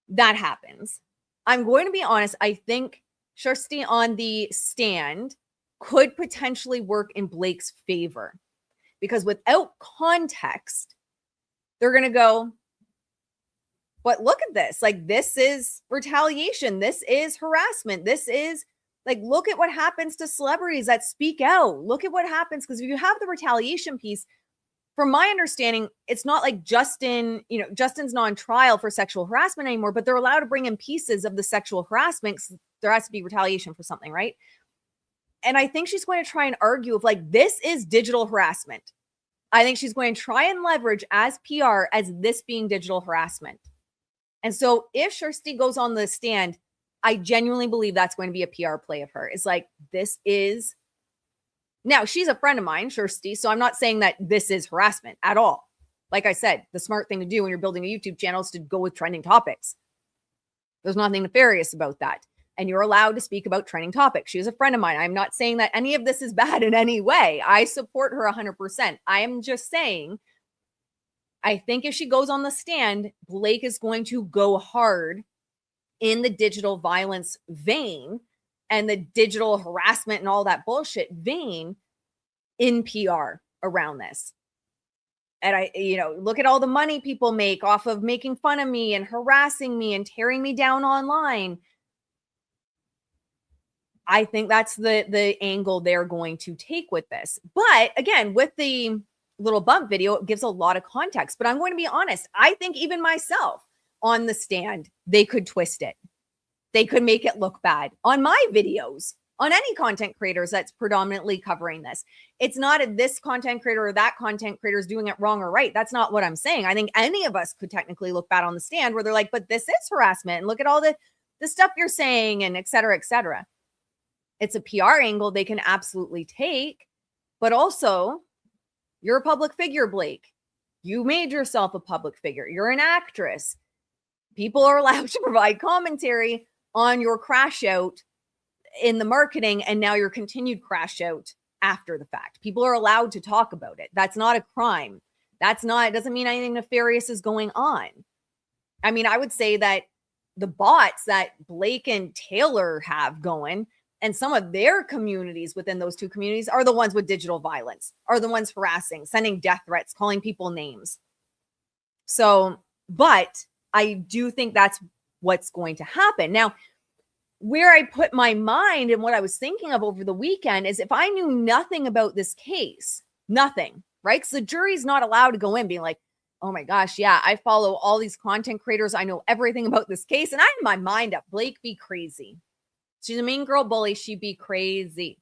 that happens, I'm going to be honest. I think Kjersti on the stand could potentially work in Blake's favor, because without context, they're going to go, but look at this. Like, this is retaliation. This is harassment. This is like, look at what happens to celebrities that speak out. Look at what happens. Because if you have the retaliation piece, from my understanding, it's not like Justin, you know, Justin's not on trial for sexual harassment anymore, but they're allowed to bring in pieces of the sexual harassment. There has to be retaliation for something, right? And I think she's going to try and argue of like, this is digital harassment. I think she's going to try and leverage as PR as this being digital harassment. And so if Kjersti goes on the stand, I genuinely believe that's going to be a PR play of her. It's like, this is, now she's a friend of mine, Kjersti, so I'm not saying that this is harassment at all. Like I said, the smart thing to do when you're building a YouTube channel is to go with trending topics. There's nothing nefarious about that. And you're allowed to speak about trending topics. She's a friend of mine. I'm not saying that any of this is bad in any way. I support her 100%. I am just saying, I think if she goes on the stand, Blake is going to go hard in the digital violence vein and the digital harassment and all that bullshit vein in PR around this. And I, you know, look at all the money people make off of making fun of me and harassing me and tearing me down online. I think that's the angle they're going to take with this. But again, with the little bump video, it gives a lot of context. But I'm going to be honest. I think even myself on the stand, they could twist it. They could make it look bad on my videos, on any content creators that's predominantly covering this. It's not this content creator or that content creator is doing it wrong or right. That's not what I'm saying. I think any of us could technically look bad on the stand where they're like, but this is harassment. And look at all the stuff you're saying and et cetera, et cetera. It's a PR angle they can absolutely take. But also, you're a public figure, Blake. You made yourself a public figure. You're an actress. People are allowed to provide commentary on your crash out in the marketing and now your continued crash out after the fact. People are allowed to talk about it. That's not a crime. It doesn't mean anything nefarious is going on. I mean, I would say that the bots that Blake and Taylor have going and some of their communities within those two communities are the ones with digital violence, are the ones harassing, sending death threats, calling people names. So, but I do think that's what's going to happen. Now, where I put my mind and what I was thinking of over the weekend is if I knew nothing about this case, nothing, right? Because the jury's not allowed to go in being like, oh my gosh, yeah, I follow all these content creators. I know everything about this case. And I had my mind up. Blake be crazy. She's a mean girl bully. She'd be crazy.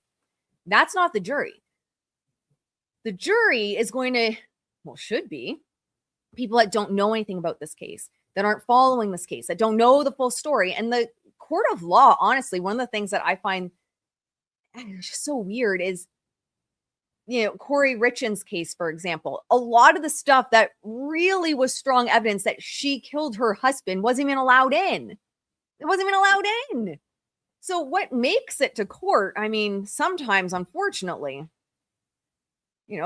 That's not the jury. The jury is going to, well, should be people that don't know anything about this case, that aren't following this case, that don't know the full story. And the court of law, honestly, one of the things that I find just so weird is, Corey Richins' case, for example, a lot of the stuff that really was strong evidence that she killed her husband wasn't even allowed in. It wasn't even allowed in. So what makes it to court? I mean, sometimes, unfortunately,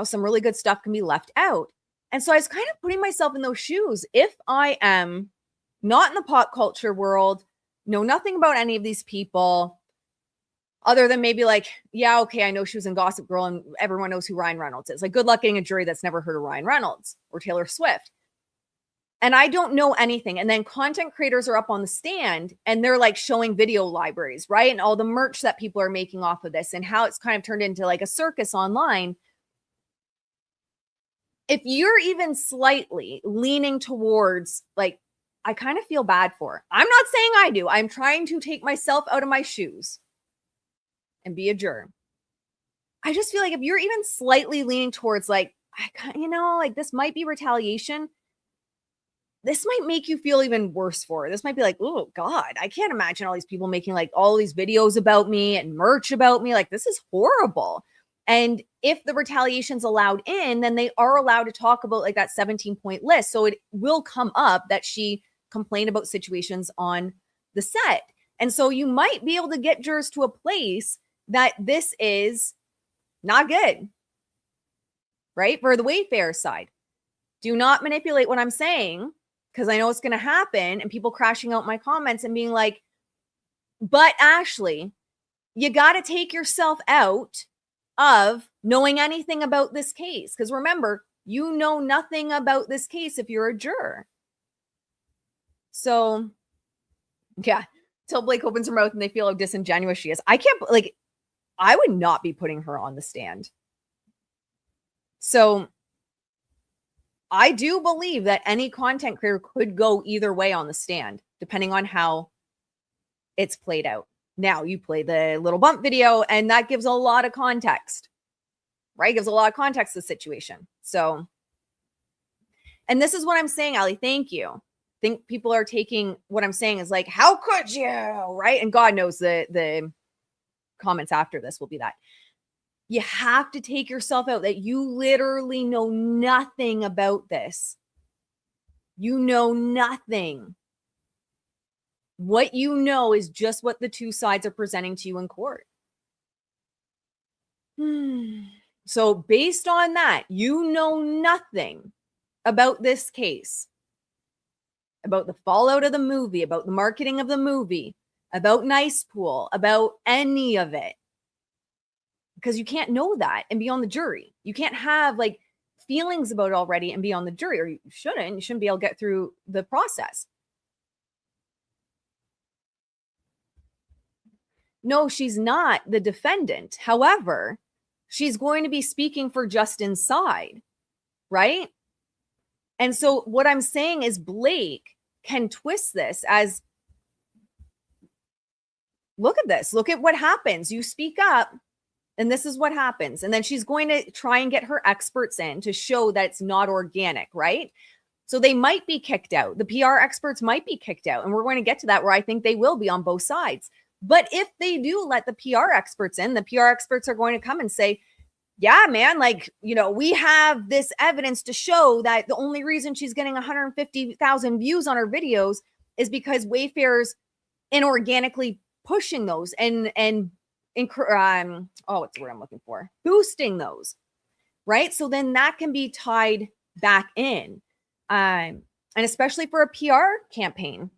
some really good stuff can be left out. And so I was kind of putting myself in those shoes. If I am not in the pop culture world, know nothing about any of these people, other than maybe like, yeah, okay, I know she was in Gossip Girl and everyone knows who Ryan Reynolds is. Like, good luck getting a jury that's never heard of Ryan Reynolds or Taylor Swift. And I don't know anything. And then content creators are up on the stand and they're like showing video libraries, right? And all the merch that people are making off of this and how it's kind of turned into like a circus online. If you're even slightly leaning towards like, I kind of feel bad for her. I'm not saying I do. I'm trying to take myself out of my shoes and be a juror. I just feel like if you're even slightly leaning towards like, like this might be retaliation, this might make you feel even worse for her. This might be like, oh God, I can't imagine all these people making like all these videos about me and merch about me. Like, this is horrible. And if the retaliation's allowed in, then they are allowed to talk about like that 17-point list. So it will come up that she complained about situations on the set. And so you might be able to get jurors to a place that this is not good, right? For the Wayfair side, do not manipulate what I'm saying, because I know it's going to happen, and people crashing out my comments and being like, but Ashley, you got to take yourself out of knowing anything about this case. Because remember, you know nothing about this case if you're a juror. So, yeah, till Blake opens her mouth and they feel how disingenuous she is. I would not be putting her on the stand. So I do believe that any content creator could go either way on the stand, depending on how it's played out. Now, you play the little bump video, and that gives a lot of context, right? It gives a lot of context to the situation. So, and this is what I'm saying, Ali. Thank you. I think people are taking what I'm saying is like, how could you, right? And God knows the comments after this will be that. You have to take yourself out, that you literally know nothing about this. You know nothing. What you know is just what the two sides are presenting to you in court. So based on that, you know nothing about this case, about the fallout of the movie, about the marketing of the movie, about Nicepool, about any of it. Because you can't know that and be on the jury. You can't have like feelings about it already and be on the jury, or you shouldn't. You shouldn't be able to get through the process. No, she's not the defendant. However, she's going to be speaking for Justin's side, right? And so what I'm saying is Blake can twist this as, look at this. Look at what happens. You speak up, and this is what happens. And then she's going to try and get her experts in to show that it's not organic, right? So they might be kicked out. The PR experts might be kicked out. And we're going to get to that, where I think they will be on both sides. But if they do let the PR experts in, the PR experts are going to come and say, yeah, man, like, we have this evidence to show that the only reason she's getting 150,000 views on her videos is because Wayfair's inorganically pushing those and what's the word I'm looking for? Boosting those, right? So then that can be tied back in. And especially for a PR campaign,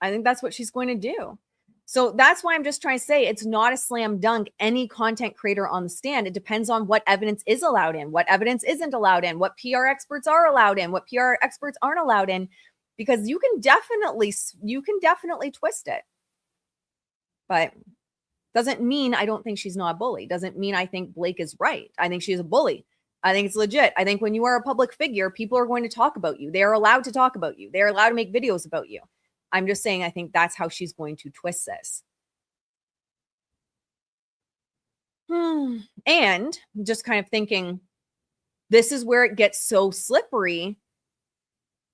I think that's what she's going to do. So that's why I'm just trying to say it's not a slam dunk, any content creator on the stand. It depends on what evidence is allowed in, what evidence isn't allowed in, what PR experts are allowed in, what PR experts aren't allowed in, because you can definitely twist it. But doesn't mean I don't think she's not a bully. Doesn't mean I think Blake is right. I think she's a bully. I think it's legit. I think when you are a public figure, people are going to talk about you. They are allowed to talk about you. They're allowed to make videos about you. I'm just saying, I think that's how she's going to twist this. And just kind of thinking, this is where it gets so slippery.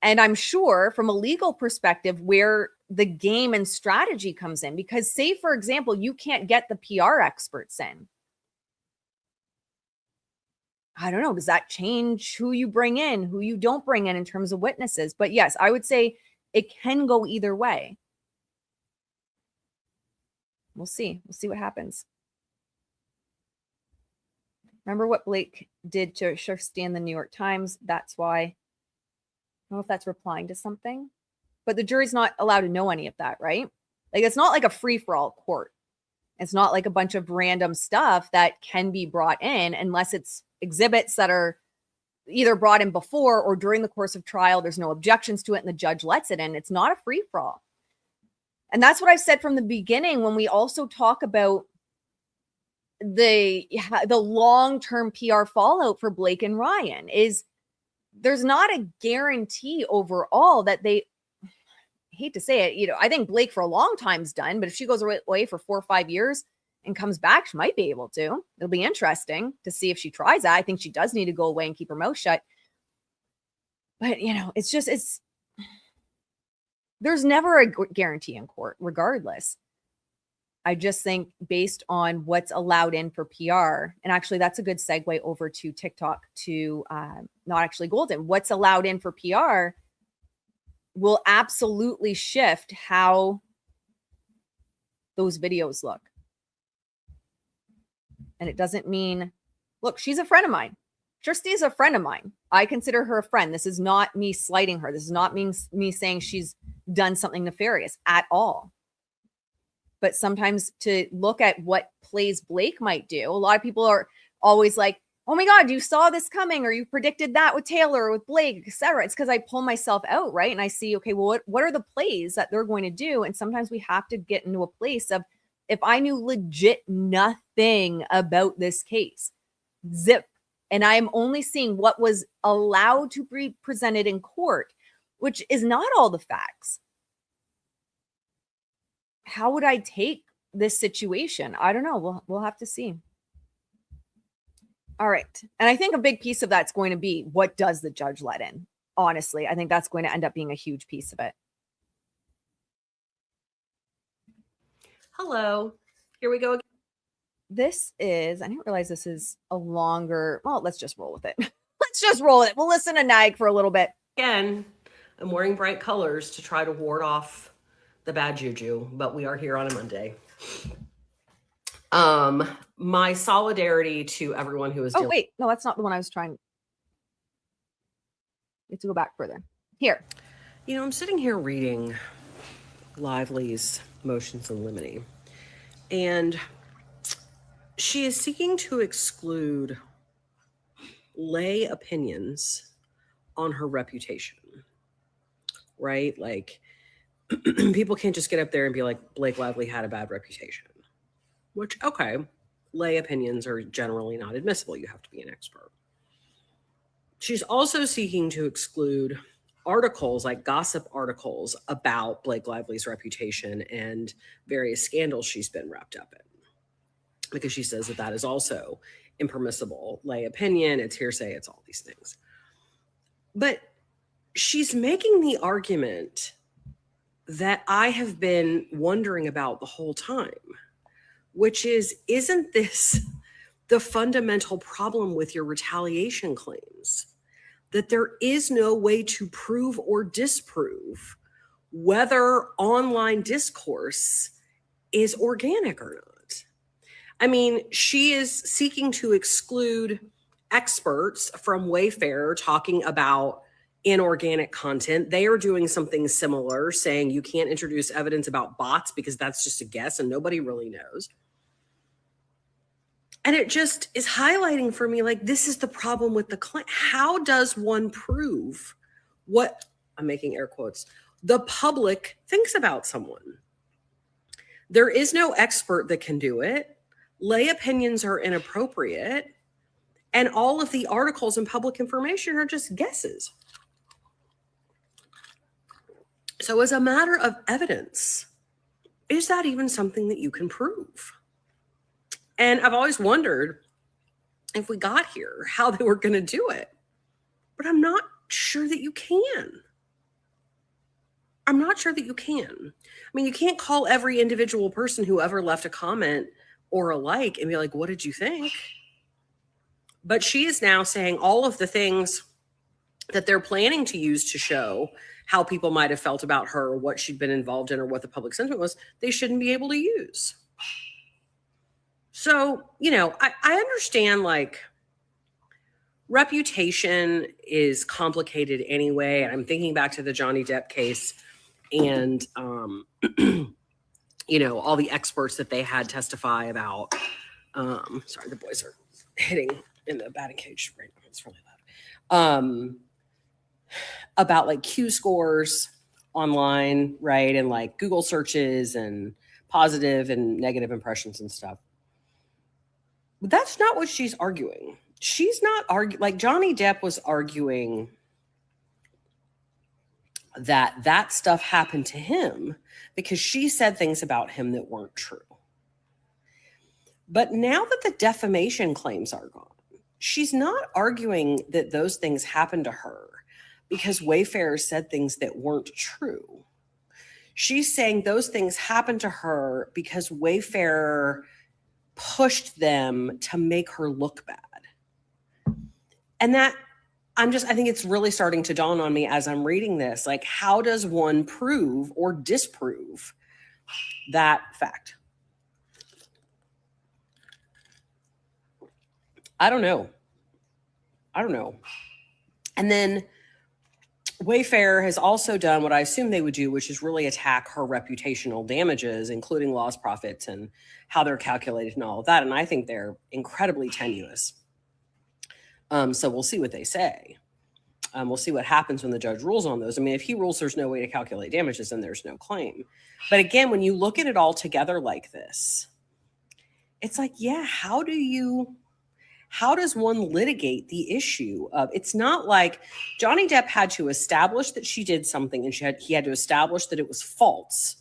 And I'm sure from a legal perspective, where the game and strategy comes in, because say, for example, you can't get the PR experts in. I don't know. Does that change who you bring in, who you don't bring in terms of witnesses? But yes, I would say it can go either way. We'll see. We'll see what happens. Remember what Blake did to Kjersti in the New York Times? That's why. I don't know if that's replying to something, but the jury's not allowed to know any of that, right? Like, it's not like a free-for-all court. It's not like a bunch of random stuff that can be brought in unless it's exhibits that are either brought in before or during the course of trial. There's no objections to it and the judge lets it in. It's not a free-for-all. And that's what I've said from the beginning when we also talk about the long-term PR fallout for Blake and Ryan is there's not a guarantee overall that they, I hate to say it, you know, I think Blake for a long time's done, but if she goes away for 4 or 5 years and comes back, she might be able to. It'll be interesting to see if she tries that. I think she does need to go away and keep her mouth shut. But, you know, there's never a guarantee in court, regardless. I just think based on what's allowed in for PR, and actually that's a good segue over to TikTok to Not Actually Golden. What's allowed in for PR will absolutely shift how those videos look. And it doesn't mean, look, she's a friend of mine. Kjersti is a friend of mine. I consider her a friend. This is not me slighting her. This is not me saying she's done something nefarious at all. But sometimes to look at what plays Blake might do, a lot of people are always like, oh my God, you saw this coming, or you predicted that with Taylor or with Blake, etc. It's because I pull myself out, right? And I see, okay, well, what are the plays that they're going to do? And sometimes we have to get into a place of, if I knew legit nothing about this case, zip, and I am only seeing what was allowed to be presented in court, which is not all the facts. How would I take this situation? I don't know. We'll have to see. All right. And I think a big piece of that's going to be, what does the judge let in? Honestly, I think that's going to end up being a huge piece of it. Hello. Here we go again. This is, I didn't realize this is a longer, well, let's just roll with it. Let's just roll with it. We'll listen to Nag for a little bit. Again, I'm wearing bright colors to try to ward off the bad juju, but we are here on a Monday. My solidarity to everyone who is. Oh, wait, no, that's not the one I was trying. You have to go back further. Here. You know, I'm sitting here reading Lively's motions in limine, and she is seeking to exclude lay opinions on her reputation, right? Like, people can't just get up there and be like, Blake Lively had a bad reputation, which, okay, lay opinions are generally not admissible. You have to be an expert. She's also seeking to exclude articles, like gossip articles about Blake Lively's reputation and various scandals she's been wrapped up in, because she says that that is also impermissible lay opinion. It's hearsay. It's all these things. But she's making the argument that I have been wondering about the whole time, which is, isn't this the fundamental problem with your retaliation claims? That there is no way to prove or disprove whether online discourse is organic or not. I mean, she is seeking to exclude experts from Wayfair talking about inorganic content. They are doing something similar, saying you can't introduce evidence about bots because that's just a guess and nobody really knows. And it just is highlighting for me, like, this is the problem with the claim. How does one prove what, I'm making air quotes, the public thinks about someone? There is no expert that can do it. Lay opinions are inappropriate. And all of the articles and public information are just guesses. So as a matter of evidence, is that even something that you can prove? And I've always wondered if we got here, how they were going to do it. But I'm not sure that you can. I'm not sure that you can. I mean, you can't call every individual person who ever left a comment or a like and be like, what did you think? But she is now saying all of the things that they're planning to use to show how people might have felt about her, or what she'd been involved in, or what the public sentiment was, they shouldn't be able to use. So, you know, I understand, like, reputation is complicated anyway. I'm thinking back to the Johnny Depp case and, you know, all the experts that they had testify about. Sorry, the boys are hitting in the batting cage right now. It's really loud. About like Q scores online, right? And like Google searches and positive and negative impressions and stuff. But that's not what she's arguing. She's not arguing, like Johnny Depp was arguing that that stuff happened to him because she said things about him that weren't true. But now that the defamation claims are gone, she's not arguing that those things happened to her because Wayfair said things that weren't true. She's saying those things happened to her because Wayfair pushed them to make her look bad. And that, I think it's really starting to dawn on me as I'm reading this. Like, how does one prove or disprove that fact? I don't know. And then Wayfair has also done what I assume they would do, which is really attack her reputational damages, including lost profits and how they're calculated and all of that. And I think they're incredibly tenuous. So we'll see what they say. We'll see what happens when the judge rules on those. I mean, if he rules there's no way to calculate damages, then there's no claim. But again, when you look at it all together like this, it's like, yeah, how does one litigate the issue of, it's not like Johnny Depp had to establish that she did something and he had to establish that it was false.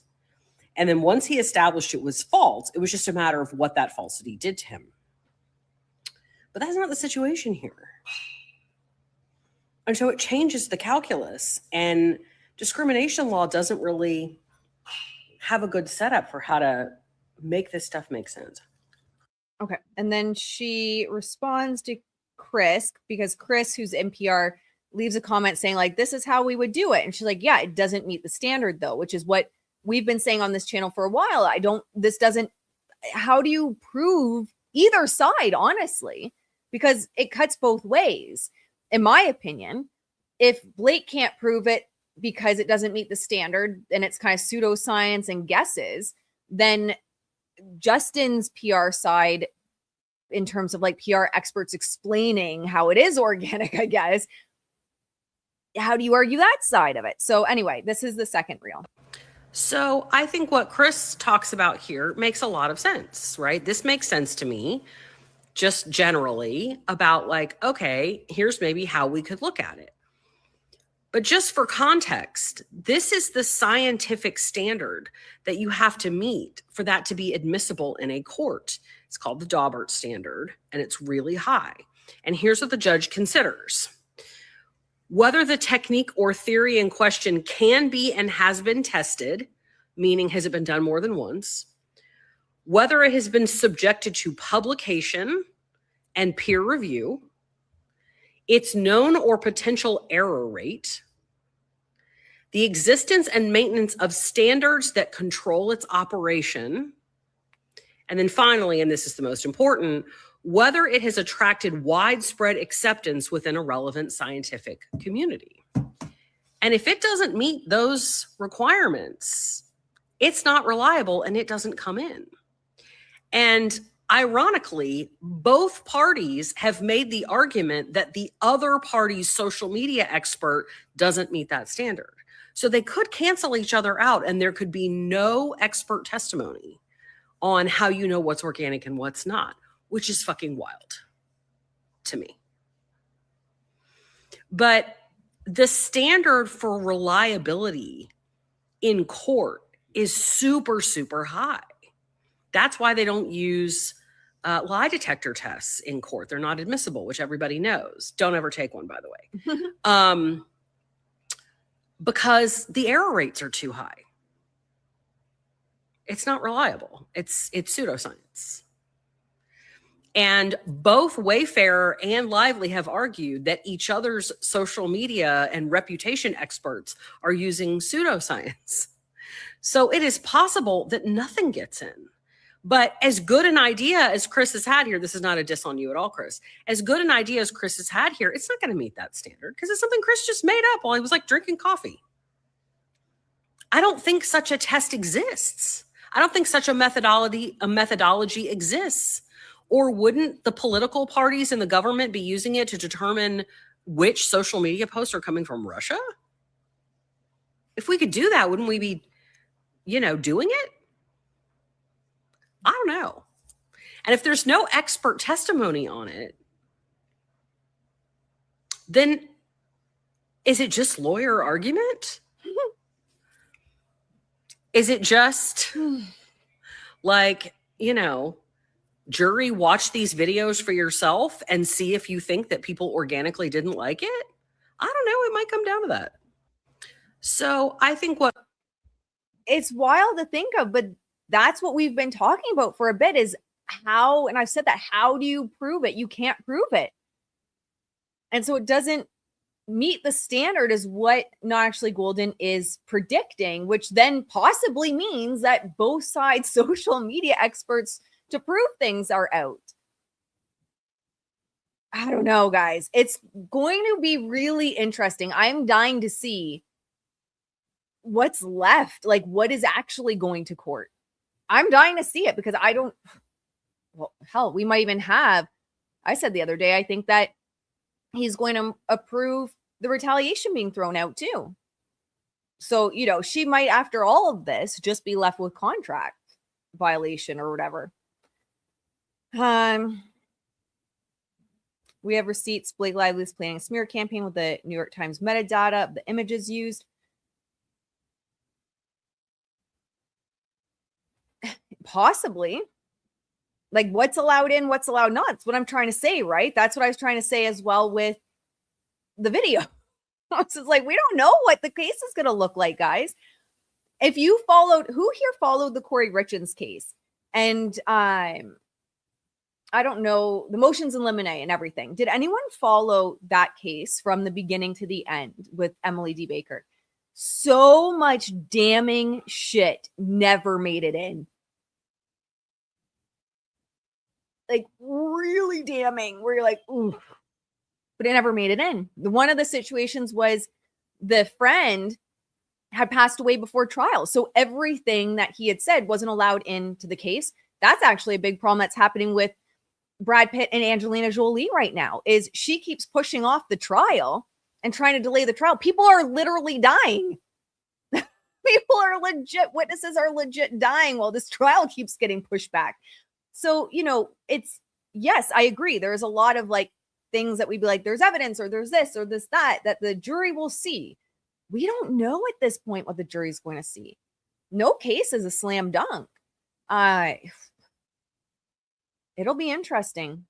And then once he established it was false, it was just a matter of what that falsity did to him. But that's not the situation here. And so it changes the calculus, and discrimination law doesn't really have a good setup for how to make this stuff make sense. Okay. And then she responds to Chris, because Chris, who's NPR, leaves a comment saying, like, this is how we would do it. And she's like, yeah, it doesn't meet the standard, though, which is what we've been saying on this channel for a while. How do you prove either side, honestly? Because it cuts both ways. In my opinion, if Blake can't prove it because it doesn't meet the standard and it's kind of pseudoscience and guesses, then Justin's PR side, in terms of like PR experts explaining how it is organic, I guess, how do you argue that side of it? So anyway, this is the second reel. So I think what Chris talks about here makes a lot of sense, right? This makes sense to me, just generally, about like, okay, here's maybe how we could look at it. But just for context, this is the scientific standard that you have to meet for that to be admissible in a court. It's called the Docket standard, and it's really high. And here's what the judge considers: whether the technique or theory in question can be and has been tested, meaning has it been done more than once, whether it has been subjected to publication and peer review, its known or potential error rate, the existence and maintenance of standards that control its operation, and then finally, and this is the most important, whether it has attracted widespread acceptance within a relevant scientific community. And if it doesn't meet those requirements, it's not reliable and it doesn't come in. And ironically, both parties have made the argument that the other party's social media expert doesn't meet that standard. So they could cancel each other out and there could be no expert testimony on how you know what's organic and what's not, which is fucking wild to me. But the standard for reliability in court is super, super high. That's why they don't use lie detector tests in court. They're not admissible, which everybody knows. Don't ever take one, by the way. Because the error rates are too high. It's not reliable. It's pseudoscience. And both Wayfair and Lively have argued that each other's social media and reputation experts are using pseudoscience. So it is possible that nothing gets in. But as good an idea as Chris has had here, this is not a diss on you at all, Chris. As good an idea as Chris has had here, it's not going to meet that standard because it's something Chris just made up while he was like drinking coffee. I don't think such a test exists. I don't think such a methodology exists. Or wouldn't the political parties in the government be using it to determine which social media posts are coming from Russia? If we could do that, wouldn't we be, doing it? I don't know. And if there's no expert testimony on it, then is it just lawyer argument? Is it just like, jury, watch these videos for yourself and see if you think that people organically didn't like it? I don't know. It might come down to that. So I think it's wild to think of, but that's what we've been talking about for a bit is how, and I've said that, how do you prove it? You can't prove it. And so it doesn't meet the standard as what Not Actually Golden is predicting, which then possibly means that both sides' social media experts to prove things are out. I don't know, guys. It's going to be really interesting. I'm dying to see what's left. Like, what is actually going to court? I'm dying to see it because we might even have, I said the other day, I think that he's going to approve the retaliation being thrown out too. So, she might, after all of this, just be left with contract violation or whatever. We have receipts. Blake Lively is planning a smear campaign with the New York Times metadata of the images used. Possibly. Like, what's allowed in, what's allowed not? That's what I'm trying to say, right? That's what I was trying to say as well with the video. It's like, we don't know what the case is going to look like, guys. If you followed, who here followed the Corey Richins case? And I don't know, the motions in limine and everything. Did anyone follow that case from the beginning to the end with Emily D. Baker? So much damning shit never made it in. Like, really damning, where you're like, ooh. But it never made it in. One of the situations was the friend had passed away before trial. So everything that he had said wasn't allowed into the case. That's actually a big problem that's happening with Brad Pitt and Angelina Jolie right now, is she keeps pushing off the trial and trying to delay the trial. People are literally dying. People are legit, witnesses are legit dying while this trial keeps getting pushed back. So, yes, I agree. There's a lot of things that we'd be like, there's evidence or there's this or this, that the jury will see. We don't know at this point what the jury's going to see. No case is a slam dunk. It'll be interesting.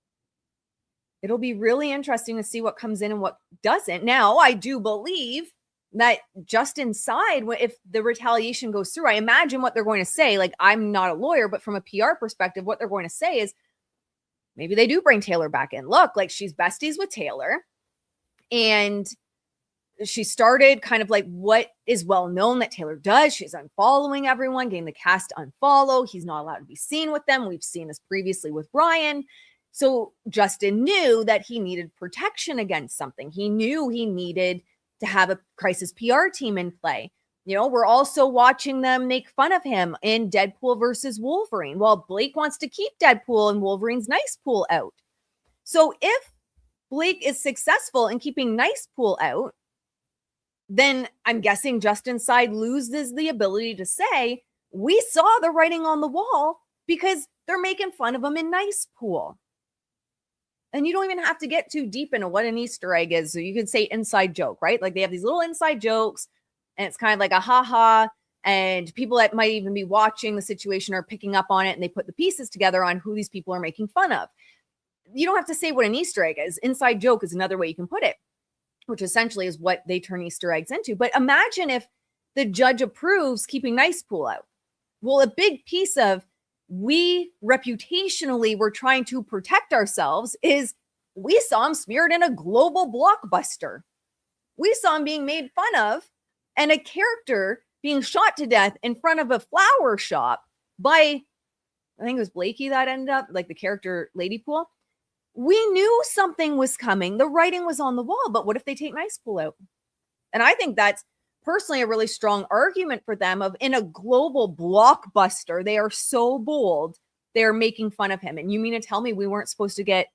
It'll be really interesting to see what comes in and what doesn't. Now, I do believe that just inside, if the retaliation goes through, I imagine what they're going to say. Like, I'm not a lawyer, but from a PR perspective, what they're going to say is maybe they do bring Taylor back in. Look, she's besties with Taylor. And she started kind of like what is well known that Taylor does. She's unfollowing everyone, getting the cast to unfollow. He's not allowed to be seen with them. We've seen this previously with Brian. So Justin knew that he needed protection against something. He knew he needed to have a crisis PR team in play. We're also watching them make fun of him in Deadpool versus Wolverine. Well, Blake wants to keep Deadpool and Wolverine's Nicepool out. So if Blake is successful in keeping Nicepool out, then I'm guessing Justin's side loses the ability to say, we saw the writing on the wall. because they're making fun of them in Nicepool. And you don't even have to get too deep into what an Easter egg is. So you could say inside joke, right? Like they have these little inside jokes and it's kind of like a ha-ha. And people that might even be watching the situation are picking up on it and they put the pieces together on who these people are making fun of. You don't have to say what an Easter egg is. Inside joke is another way you can put it, which essentially is what they turn Easter eggs into. But imagine if the judge approves keeping Nicepool out. Well, a big piece of we reputationally were trying to protect ourselves is we saw him smeared in a global blockbuster. We saw him being made fun of and a character being shot to death in front of a flower shop by, I think it was Blakey that ended up, like the character Ladypool. We knew something was coming. The writing was on the wall, but what if they take Nicepool out? And I think that's personally a really strong argument for them of in a global blockbuster, they are so bold, they're making fun of him. And you mean to tell me we weren't supposed to get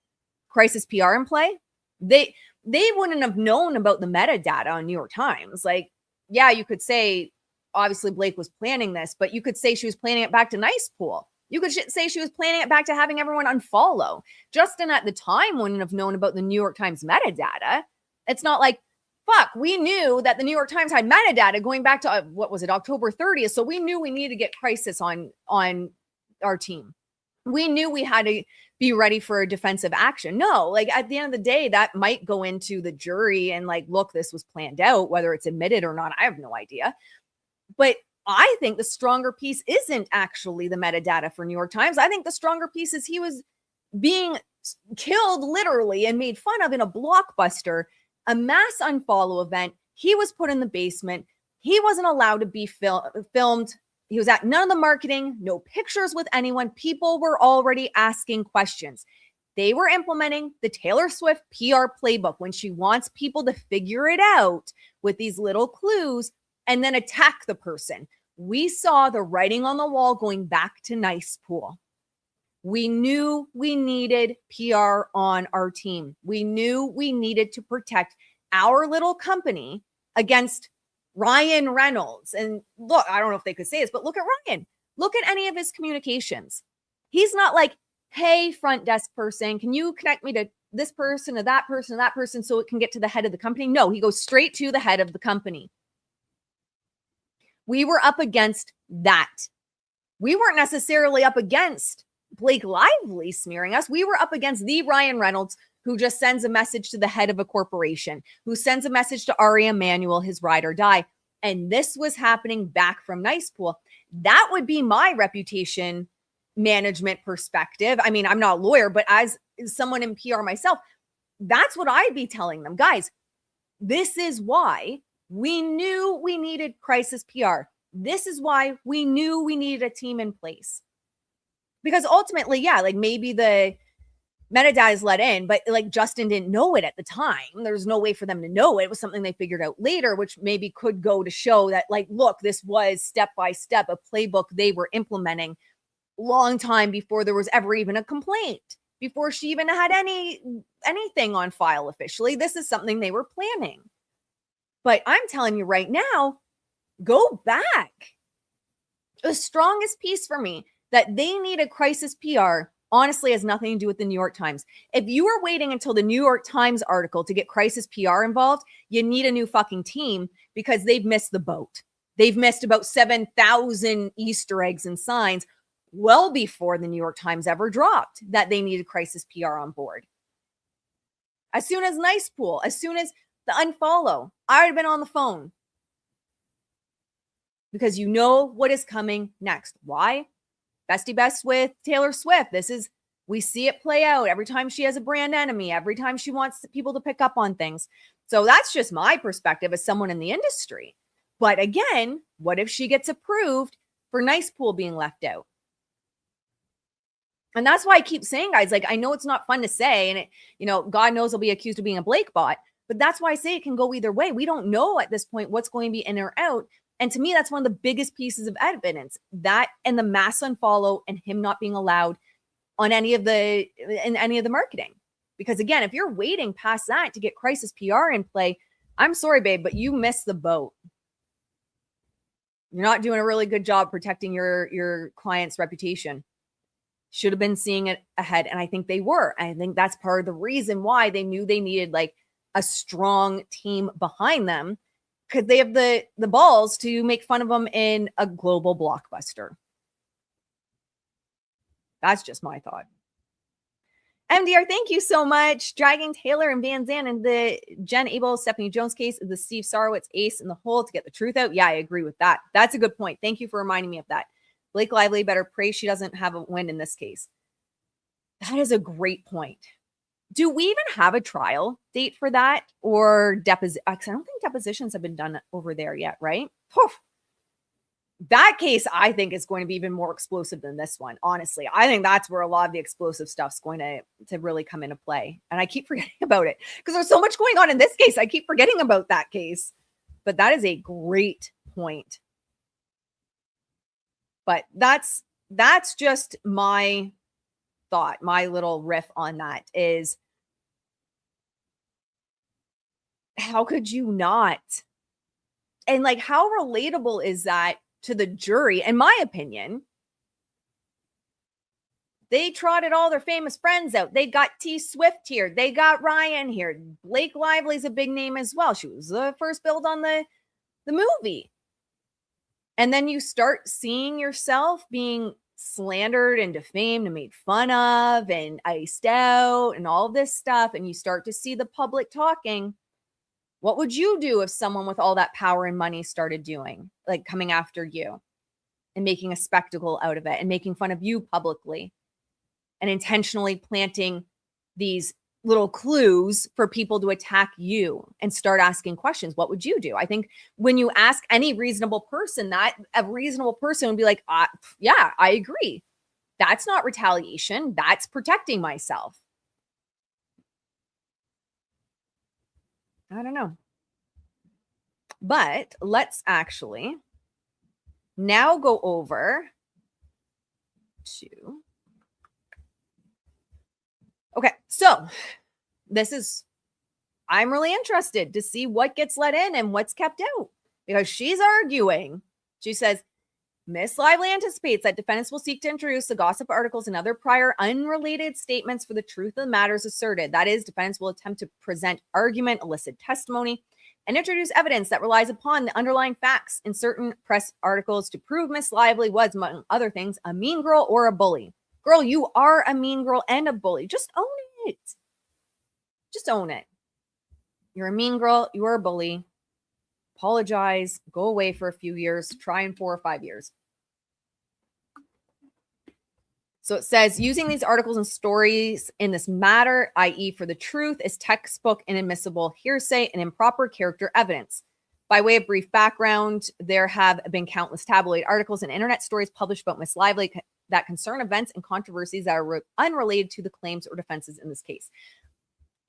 crisis PR in play? They wouldn't have known about the metadata on New York Times. Like, yeah, you could say, obviously Blake was planning this, but you could say she was planning it back to Nicepool. You could say she was planning it back to having everyone unfollow. Justin at the time wouldn't have known about the New York Times metadata. It's not like, fuck, we knew that the New York Times had metadata going back to, what was it, October 30th. So we knew we needed to get crisis on our team. We knew we had to be ready for a defensive action. No, like at the end of the day, that might go into the jury and like, look, this was planned out, whether it's admitted or not. I have no idea. But I think the stronger piece isn't actually the metadata for New York Times. I think the stronger piece is he was being killed literally and made fun of in a blockbuster, a mass unfollow event. He was put in the basement. He wasn't allowed to be filmed. He was at none of the marketing, no pictures with anyone. People were already asking questions. They were implementing the Taylor Swift PR playbook when she wants people to figure it out with these little clues and then attack the person. We saw the writing on the wall going back to Nicepool. We knew we needed PR on our team. We knew we needed to protect our little company against Ryan Reynolds. And look, I don't know if they could say this, but look at Ryan. Look at any of his communications. He's not like, hey, front desk person, can you connect me to this person or that person or that person so it can get to the head of the company? No, he goes straight to the head of the company. We were up against that. We weren't necessarily up against Blake Lively smearing us. We were up against the Ryan Reynolds who just sends a message to the head of a corporation, who sends a message to Ari Emanuel, his ride or die. And this was happening back from Nicepool. That would be my reputation management perspective. I mean, I'm not a lawyer, but as someone in PR myself, that's what I'd be telling them. Guys, this is why we knew we needed crisis PR. This is why we knew we needed a team in place. Because ultimately, yeah, like maybe the metadata is let in, but like Justin didn't know it at the time. There's no way for them to know it. It was something they figured out later, which maybe could go to show that, like, look, this was step by step a playbook they were implementing long time before there was ever even a complaint, before she even had anything on file officially. This is something they were planning. But I'm telling you right now, go back. The strongest piece for me that they need a crisis PR honestly has nothing to do with the New York Times. If you are waiting until the New York Times article to get crisis PR involved, you need a new fucking team because they've missed the boat. They've missed about 7,000 Easter eggs and signs well before the New York Times ever dropped that they needed crisis PR on board. As soon as Nicepool, as soon as the unfollow, I would have been on the phone. Because you know what is coming next. Why? Bestie best with Taylor Swift. We see it play out every time she has a brand enemy, every time she wants people to pick up on things. So that's just my perspective as someone in the industry. But again, what if she gets approved for Nicepool being left out? And that's why I keep saying, guys, like, I know it's not fun to say, and it, God knows I'll be accused of being a Blake bot, but that's why I say it can go either way. We don't know at this point what's going to be in or out. And to me, that's one of the biggest pieces of evidence, that and the mass unfollow and him not being allowed on any of the marketing. Because again, if you're waiting past that to get crisis PR in play, I'm sorry, babe, but you missed the boat. You're not doing a really good job protecting your client's reputation. should have been seeing it ahead. And I think they were. I think that's part of the reason why they knew they needed like a strong team behind them, because they have the balls to make fun of them in a global blockbuster. That's just my thought. MDR, thank you so much. Dragging Taylor and Van Zandt in the Jen Abel, Stephanie Jones case is the Steve Sarowitz ace in the hole to get the truth out. Yeah, I agree with that. That's a good point. Thank you for reminding me of that. Blake Lively better pray she doesn't have a win in this case. That is a great point. Do we even have a trial date for that, or deposition? I don't think depositions have been done over there yet, right? Poof. That case, I think, is going to be even more explosive than this one. Honestly, I think that's where a lot of the explosive stuff's going to really come into play. And I keep forgetting about it because there's so much going on in this case. I keep forgetting about that case. But that is a great point. But that's just my thought, my little riff on that is, how could you not? And like, how relatable is that to the jury? In my opinion, they trotted all their famous friends out. They got T Swift here. They got Ryan here. Blake Lively's a big name as well. She was the first build on the movie. And then you start seeing yourself being slandered and defamed and made fun of and iced out and all this stuff. And you start to see the public talking. What would you do if someone with all that power and money started doing, like coming after you and making a spectacle out of it and making fun of you publicly and intentionally planting these little clues for people to attack you and start asking questions? What would you do? I think when you ask any reasonable person that, a reasonable person would be like, yeah, I agree. That's not retaliation. That's protecting myself. I don't know. But let's actually now go over to... Okay, so I'm really interested to see what gets let in and what's kept out, because she's arguing. She says, Miss Lively anticipates that defendants will seek to introduce the gossip articles and other prior unrelated statements for the truth of the matters asserted. That is, defendants will attempt to present argument, elicit testimony, and introduce evidence that relies upon the underlying facts in certain press articles to prove Miss Lively was, among other things, a mean girl or a bully. Girl, you are a mean girl and a bully. Just own it. Just own it. You're a mean girl. You are a bully. Apologize. Go away for a few years. Try in 4 or 5 years. So it says, using these articles and stories in this matter, i.e. for the truth, is textbook inadmissible hearsay and improper character evidence. By way of brief background, there have been countless tabloid articles and internet stories published about Miss Lively that concern events and controversies that are unrelated to the claims or defenses in this case.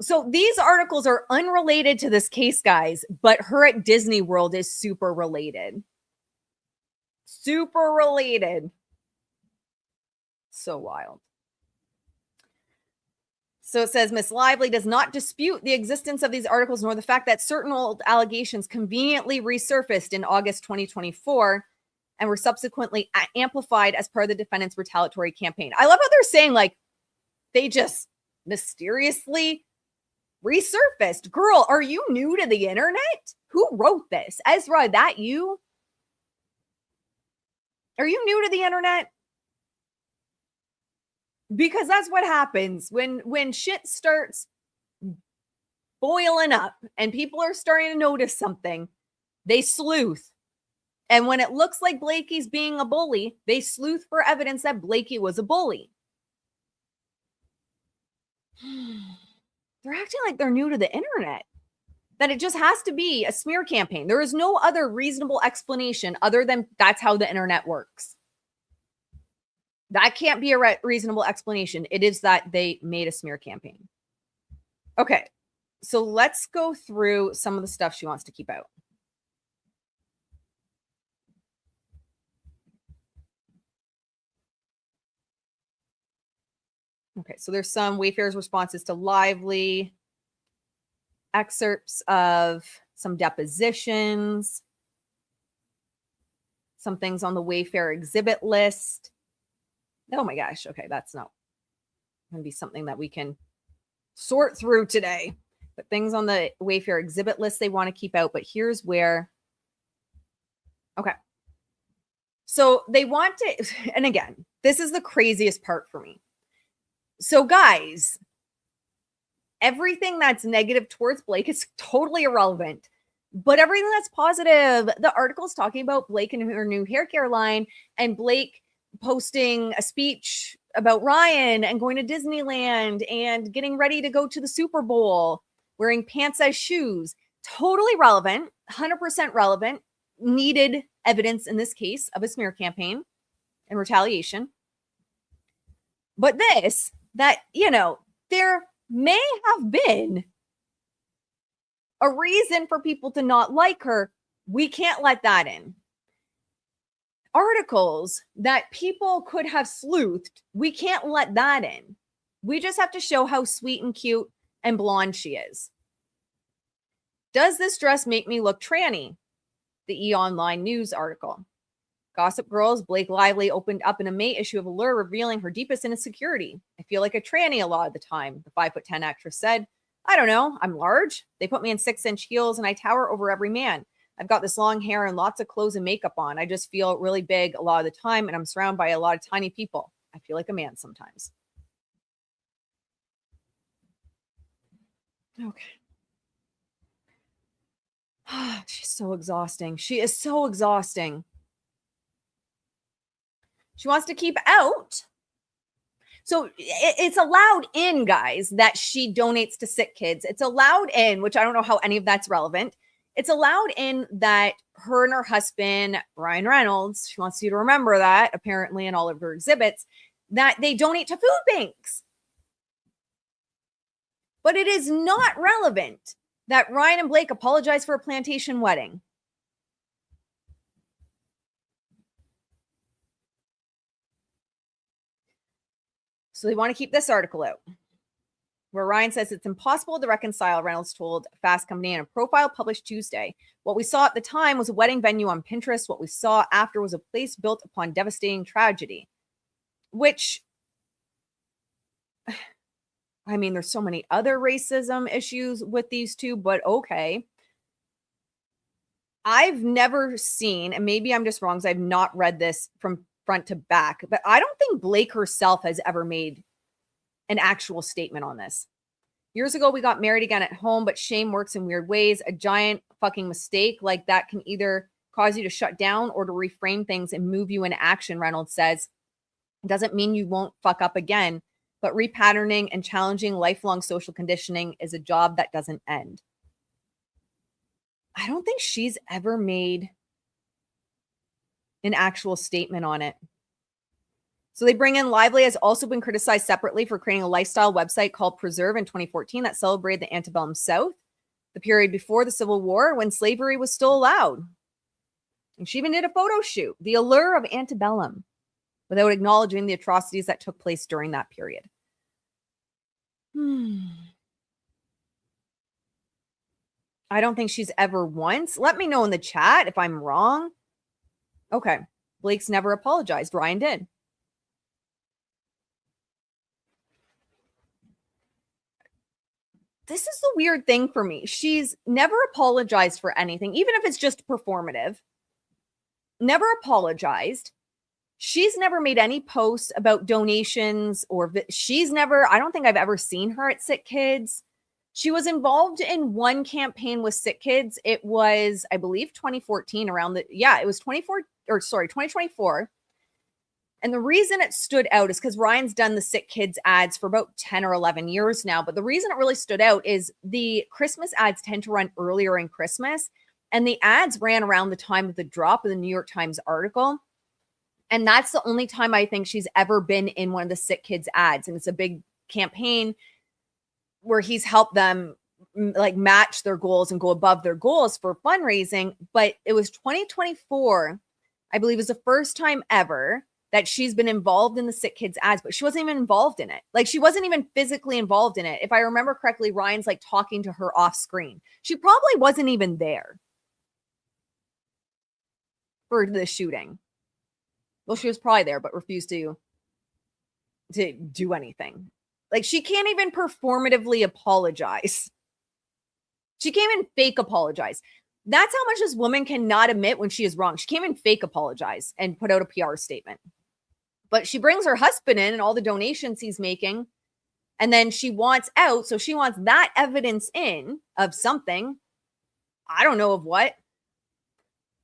So these articles are unrelated to this case, guys, but her at Disney World is super related. Super related. So wild. So it says, Miss Lively does not dispute the existence of these articles, nor the fact that certain old allegations conveniently resurfaced in August 2024 and were subsequently amplified as part of the defendant's retaliatory campaign. I love how they're saying, like, they just mysteriously resurfaced. Girl, are you new to the internet? Who wrote this? Ezra, that you? Are you new to the internet? Because that's what happens when shit starts boiling up and people are starting to notice something. They sleuth. And when it looks like Blakey's being a bully, they sleuth for evidence that Blakey was a bully. They're acting like they're new to the internet, that it just has to be a smear campaign. There is no other reasonable explanation other than that's how the internet works. That can't be a reasonable explanation. It is that they made a smear campaign. Okay, so let's go through some of the stuff she wants to keep out. Okay, so there's some Wayfair's responses to Lively, excerpts of some depositions, some things on the Wayfair exhibit list. Oh my gosh. Okay. That's not going to be something that we can sort through today. But things on the Wayfair exhibit list they want to keep out. But here's where. Okay. So they want to, and again, this is the craziest part for me. So guys, everything that's negative towards Blake is totally irrelevant. But everything that's positive, the article's talking about Blake and her new hair care line, and Blake posting a speech about Ryan and going to Disneyland and getting ready to go to the Super Bowl, wearing pants as shoes. Totally relevant, 100% relevant, needed evidence in this case of a smear campaign and retaliation. But this, that, there may have been a reason for people to not like her. We can't let that in. Articles that people could have sleuthed, we can't let that in. We just have to show how sweet and cute and blonde she is. Does this dress make me look tranny? The E! Online News article. Gossip Girl's Blake Lively opened up in a May issue of Allure, revealing her deepest insecurity. I feel like a tranny a lot of the time, the 5'10" actress said. I don't know. I'm large. They put me in 6-inch heels and I tower over every man. I've got this long hair and lots of clothes and makeup on. I just feel really big a lot of the time and I'm surrounded by a lot of tiny people. I feel like a man sometimes. Okay. She's so exhausting. She is so exhausting. She wants to keep out. So it's allowed in, guys, that she donates to sick kids. It's allowed in, which I don't know how any of that's relevant. It's allowed in that her and her husband, Ryan Reynolds, she wants you to remember that, apparently in all of her exhibits, that they donate to food banks. But it is not relevant that Ryan and Blake apologized for a plantation wedding. So they want to keep this article out, where Ryan says it's impossible to reconcile, Reynolds told Fast Company in a profile published Tuesday. What we saw at the time was a wedding venue on Pinterest. What we saw after was a place built upon devastating tragedy, which, I mean, there's so many other racism issues with these two, but okay. I've never seen, and maybe I'm just wrong because I've not read this from front to back, but I don't think Blake herself has ever made an actual statement on this. Years ago, we got married again at home, but shame works in weird ways. A giant fucking mistake like that can either cause you to shut down or to reframe things and move you into action, Reynolds says. It doesn't mean you won't fuck up again, but repatterning and challenging lifelong social conditioning is a job that doesn't end. I don't think she's ever made an actual statement on it. So they bring in Lively has also been criticized separately for creating a lifestyle website called Preserve in 2014 that celebrated the antebellum South, the period before the Civil War when slavery was still allowed. And she even did a photo shoot, The Allure of Antebellum, without acknowledging the atrocities that took place during that period. I don't think she's ever once. Let me know in the chat if I'm wrong. Okay. Blake's never apologized. Ryan did. This is the weird thing for me. She's never apologized for anything, even if it's just performative. Never apologized. She's never made any posts about donations or she's never, I don't think I've ever seen her at Sick Kids. She was involved in one campaign with Sick Kids. It was, I believe, 2014 it was 2024. And the reason it stood out is because Ryan's done the Sick Kids ads for about 10 or 11 years now. But the reason it really stood out is the Christmas ads tend to run earlier in Christmas. And the ads ran around the time of the drop of the New York Times article. And that's the only time I think she's ever been in one of the Sick Kids ads. And it's a big campaign where he's helped them like match their goals and go above their goals for fundraising. But it was 2024, I believe, was the first time ever that she's been involved in the Sick Kids ads, but she wasn't even involved in it. Like she wasn't even physically involved in it. If I remember correctly, Ryan's like talking to her off screen. She probably wasn't even there for the shooting. Well, she was probably there, but refused to to do anything. Like, she can't even performatively apologize. She can't even fake apologize. That's how much this woman cannot admit when she is wrong. She can't even fake apologize and put out a PR statement. But she brings her husband in and all the donations he's making. And then she wants out. So she wants that evidence in of something. I don't know of what.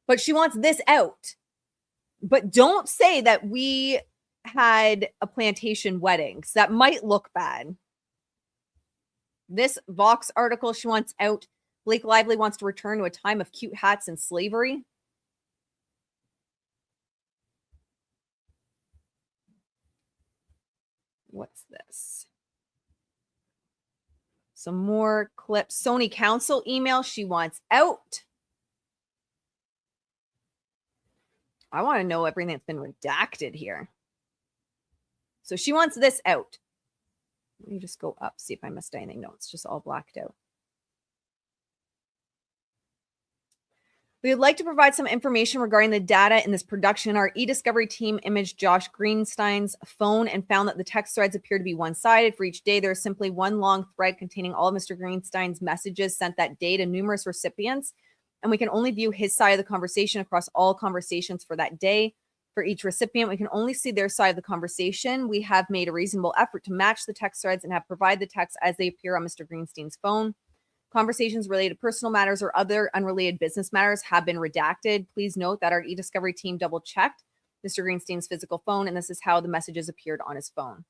But she wants this out. But don't say that we had a plantation wedding, because that might look bad. This Vox article, she wants out. Blake Lively wants to return to a time of cute hats and slavery. What's this? Some more clips. Sony council email, she wants out. I want to know everything that's been redacted here. So she wants this out. Let me just go up, see if I missed anything. No, it's just all blacked out. We would like to provide some information regarding the data in this production. Our e-discovery team imaged Josh Greenstein's phone and found that the text threads appear to be one-sided. For each day, there is simply one long thread containing all of Mr. Greenstein's messages sent that day to numerous recipients, and we can only view his side of the conversation across all conversations for that day. For each recipient, we can only see their side of the conversation. We have made a reasonable effort to match the text threads and have provided the text as they appear on Mr. Greenstein's phone. Conversations related to personal matters or other unrelated business matters have been redacted. Please note that our e-discovery team double-checked Mr. Greenstein's physical phone, and this is how the messages appeared on his phone.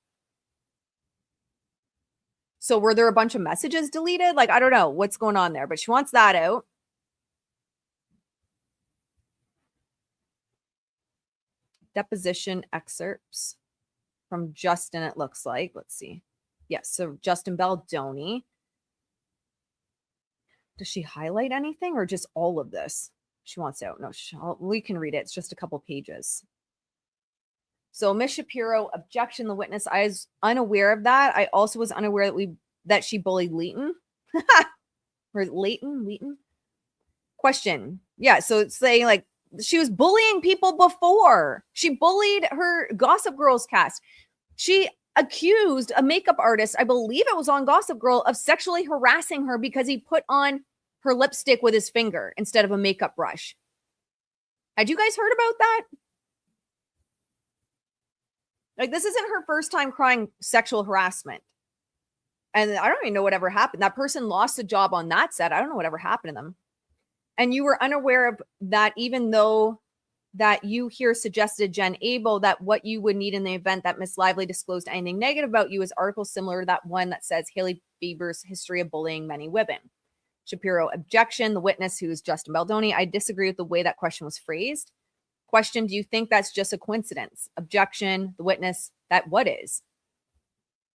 So were there a bunch of messages deleted? Like, I don't know what's going on there, but she wants that out. Deposition excerpts from Justin, it looks like. Let's see. Yes, so Justin Baldoni. Does she highlight anything or just all of this? She wants out. No, we can read it. It's just a couple pages. So Ms. Shapiro, objection, the witness. I was unaware of that. I also was unaware that she bullied Leighton. Or Leighton? Question. Yeah, so it's saying like she was bullying people before. She bullied her Gossip Girls cast. She accused a makeup artist, I believe it was on Gossip Girl, of sexually harassing her because he put on her lipstick with his finger instead of a makeup brush. Had you guys heard about that? Like, this isn't her first time crying sexual harassment. And I don't even know whatever happened. That person lost a job on that set. I don't know whatever happened to them. And you were unaware of that, even though that you here suggested, Jen Abel, that what you would need in the event that Miss Lively disclosed anything negative about you is articles similar to that one that says Hailey Bieber's history of bullying many women. Shapiro, objection. The witness, who is Justin Baldoni. I disagree with the way that question was phrased. Question, do you think that's just a coincidence? Objection. The witness, that what is?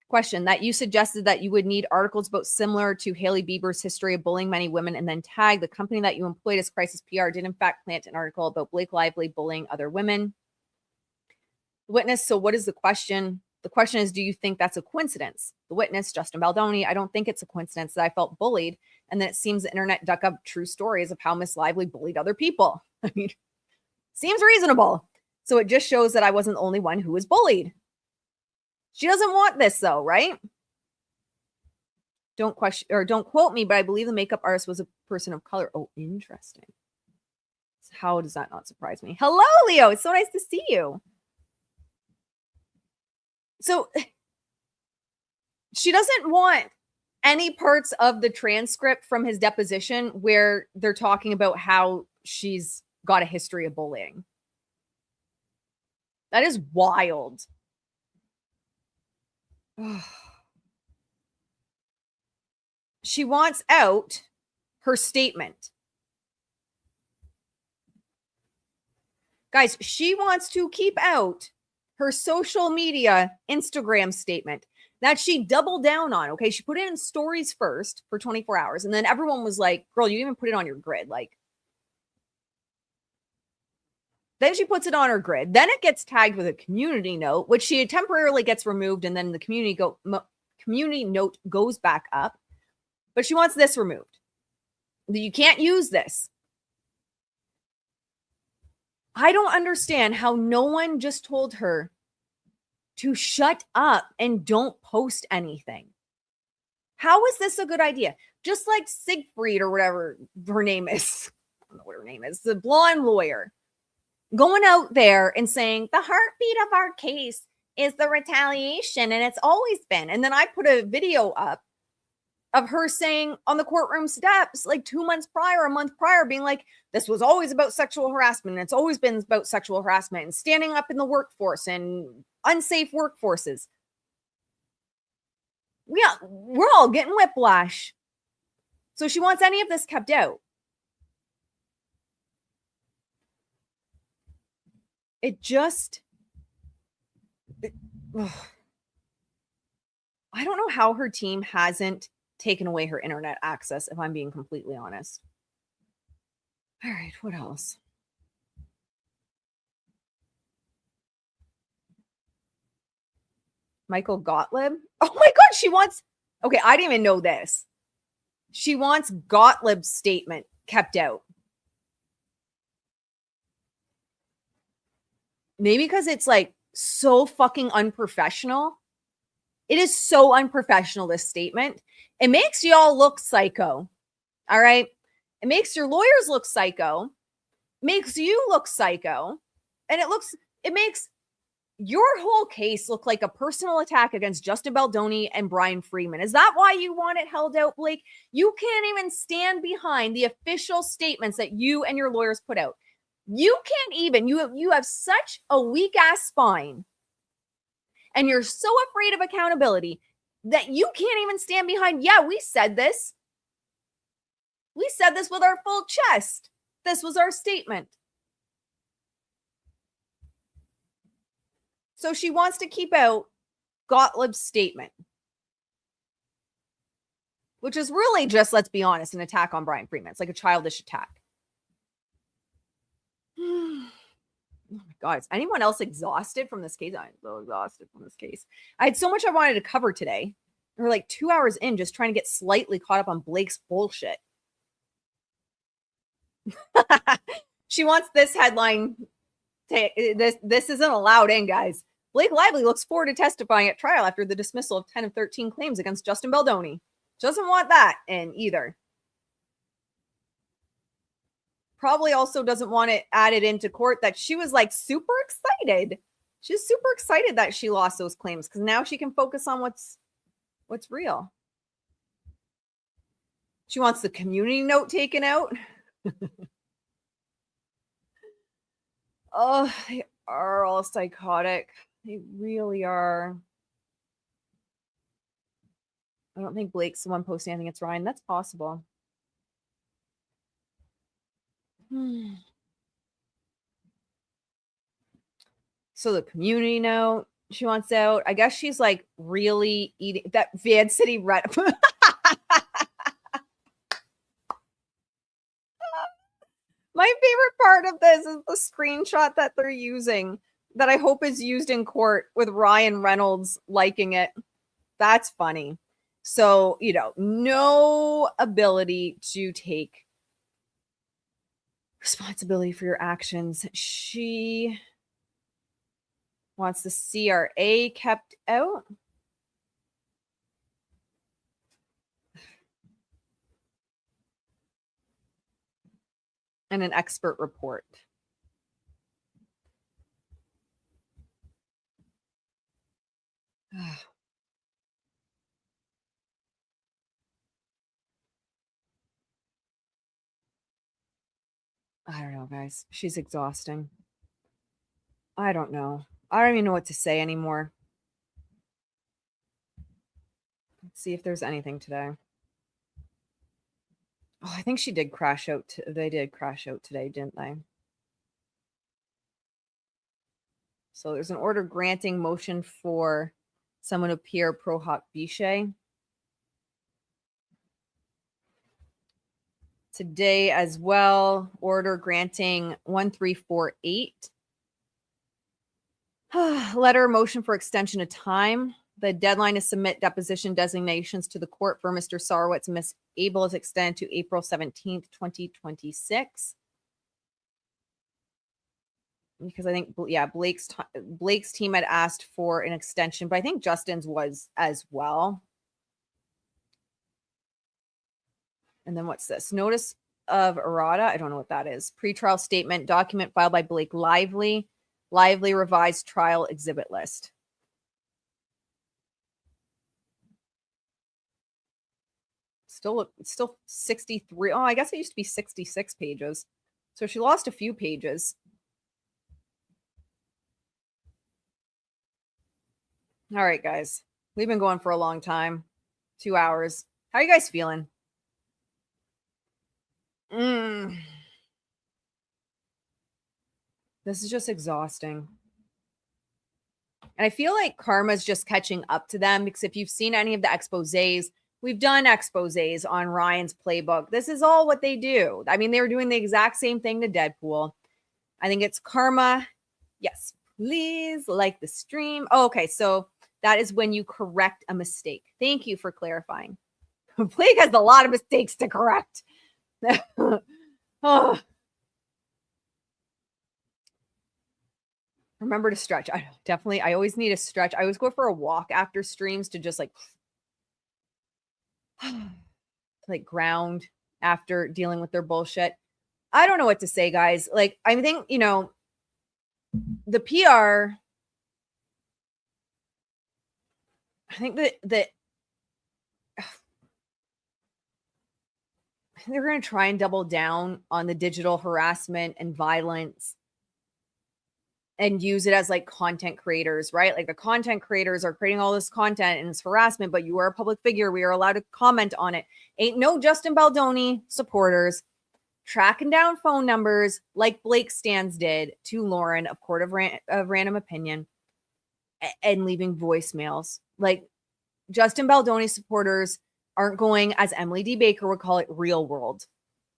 Question, that you suggested that you would need articles about similar to Hailey Bieber's history of bullying many women and then tag the company that you employed as Crisis PR did in fact plant an article about Blake Lively bullying other women. The witness, so what is the question? The question is, do you think that's a coincidence? The witness, Justin Baldoni, I don't think it's a coincidence that I felt bullied. And then it seems the internet dug up true stories of how Miss Lively bullied other people. I mean, seems reasonable. So it just shows that I wasn't the only one who was bullied. She doesn't want this though, right? Don't question or don't quote me, but I believe the makeup artist was a person of color. Oh, interesting. How does that not surprise me? Hello, Leo. It's so nice to see you. So she doesn't want any parts of the transcript from his deposition where they're talking about how she's got a history of bullying. That is wild. She wants out her statement. Guys, she wants to keep out her social media Instagram statement that she doubled down on. Okay, she put it in stories first for 24 hours. And then everyone was like, girl, you didn't even put it on your grid. Like, then she puts it on her grid. Then it gets tagged with a community note, which she temporarily gets removed. And then the community note goes back up. But she wants this removed. You can't use this. I don't understand how no one just told her to shut up and don't post anything. How is this a good idea? Just like Siegfried or whatever her name is. I don't know what her name is. The blonde lawyer going out there and saying the heartbeat of our case is the retaliation. And it's always been. And then I put a video up of her saying on the courtroom steps, like 2 months prior, a month prior, being like, this was always about sexual harassment. And it's always been about sexual harassment and standing up in the workforce and unsafe workforces. Yeah, we're all getting whiplash. So she wants any of this kept out. It just, I don't know how her team hasn't taken away her internet access, if I'm being completely honest. All right, what else? Michael Gottlieb. Oh my God, she wants, okay, I didn't even know this. She wants Gottlieb's statement kept out. Maybe because it's like so fucking unprofessional. It is so unprofessional, this statement. It makes y'all look psycho. All right. It makes your lawyers look psycho, makes you look psycho, and it makes your whole case look like a personal attack against Justin Baldoni and Brian Freeman. Is that why you want it held out, Blake? You can't even stand behind the official statements that you and your lawyers put out. You can't even, you have such a weak ass spine and you're so afraid of accountability that you can't even stand behind. Yeah, we said this. We said this with our full chest. This was our statement. So she wants to keep out Gottlieb's statement, which is really just, let's be honest, an attack on Brian Freeman. It's like a childish attack. Oh my God. Is anyone else exhausted from this case? I'm so exhausted from this case. I had so much I wanted to cover today. We're like 2 hours in just trying to get slightly caught up on Blake's bullshit. She wants this headline. This isn't allowed in, guys. Blake Lively looks forward to testifying at trial after the dismissal of 10 of 13 claims against Justin Baldoni. Doesn't want that in either. Probably also doesn't want it added into court that she was like super excited. She's super excited that she lost those claims because now she can focus on what's real. She wants the community note taken out. Oh, they are all psychotic. They really are. I don't think Blake's the one posting. I think it's Ryan. That's possible. So the community note she wants out. I guess she's like really eating that Van City Red. My favorite part of this is the screenshot that they're using that I hope is used in court with Ryan Reynolds liking it. That's funny. So, no ability to take responsibility for your actions. She wants the CRA kept out. And an expert report. I don't know, guys. She's exhausting. I don't know. I don't even know what to say anymore. Let's see if there's anything today. Oh, I think she did crash out. They did crash out today, didn't they? So there's an order granting motion for someone to appear pro hoc vice. Today as well, order granting 1348. Letter motion for extension of time. The deadline to submit deposition designations to the court for Mr. Sarwitz and Ms. Abel is extended to April 17th, 2026. because I think, yeah, Blake's team had asked for an extension, but I think Justin's was as well. And then what's this? Notice of errata. I don't know what that is. Pretrial statement, document filed by Blake Lively revised trial exhibit list. It's still 63. Oh, I guess it used to be 66 pages. So she lost a few pages. All right, guys. We've been going for a long time. 2 hours. How are you guys feeling? This is just exhausting. And I feel like karma's just catching up to them, because if you've seen any of the exposés, we've done exposés on Ryan's playbook. This is all what they do. I mean, they were doing the exact same thing to Deadpool. I think it's karma. Yes, please like the stream. Oh, okay, so that is when you correct a mistake. Thank you for clarifying. Blake has a lot of mistakes to correct. Oh. Remember to stretch. I always need a stretch. I always go for a walk after streams to just like ground after dealing with their bullshit. I don't know what to say, guys. Like, I think, you know, the PR, I think that they're going to try and double down on the digital harassment and violence and use it as like content creators, right? Like the content creators are creating all this content and it's harassment, but you are a public figure. We are allowed to comment on it. Ain't no Justin Baldoni supporters tracking down phone numbers like Blake Stans did to Lauren of Court of Random Opinion and leaving voicemails. Like Justin Baldoni supporters aren't going, as Emily D. Baker would call it, real world.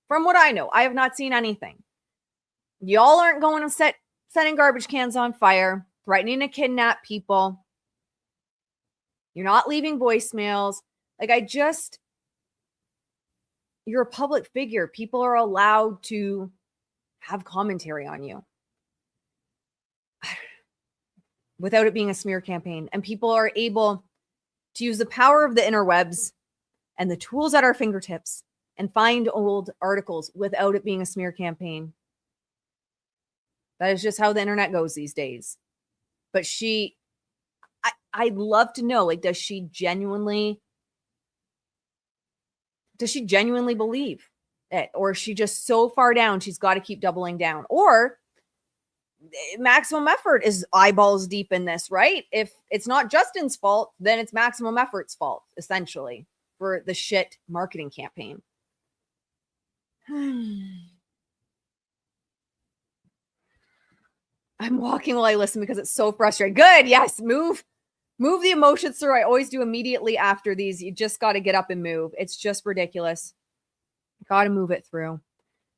From what I know, I have not seen anything. Y'all aren't going to setting garbage cans on fire, threatening to kidnap people. You're not leaving voicemails. Like, you're a public figure. People are allowed to have commentary on you without it being a smear campaign. And people are able to use the power of the interwebs and the tools at our fingertips and find old articles without it being a smear campaign. That is just how the internet goes these days. But I'd love to know, like, does she genuinely believe it? Or is she just so far down, she's got to keep doubling down? Or Maximum Effort is eyeballs deep in this, right? If it's not Justin's fault, then it's Maximum Effort's fault, essentially, for the shit marketing campaign. I'm walking while I listen because it's so frustrating. Good. Yes. Move the emotions through. I always do immediately after these. You just got to get up and move. It's just ridiculous. Got to move it through.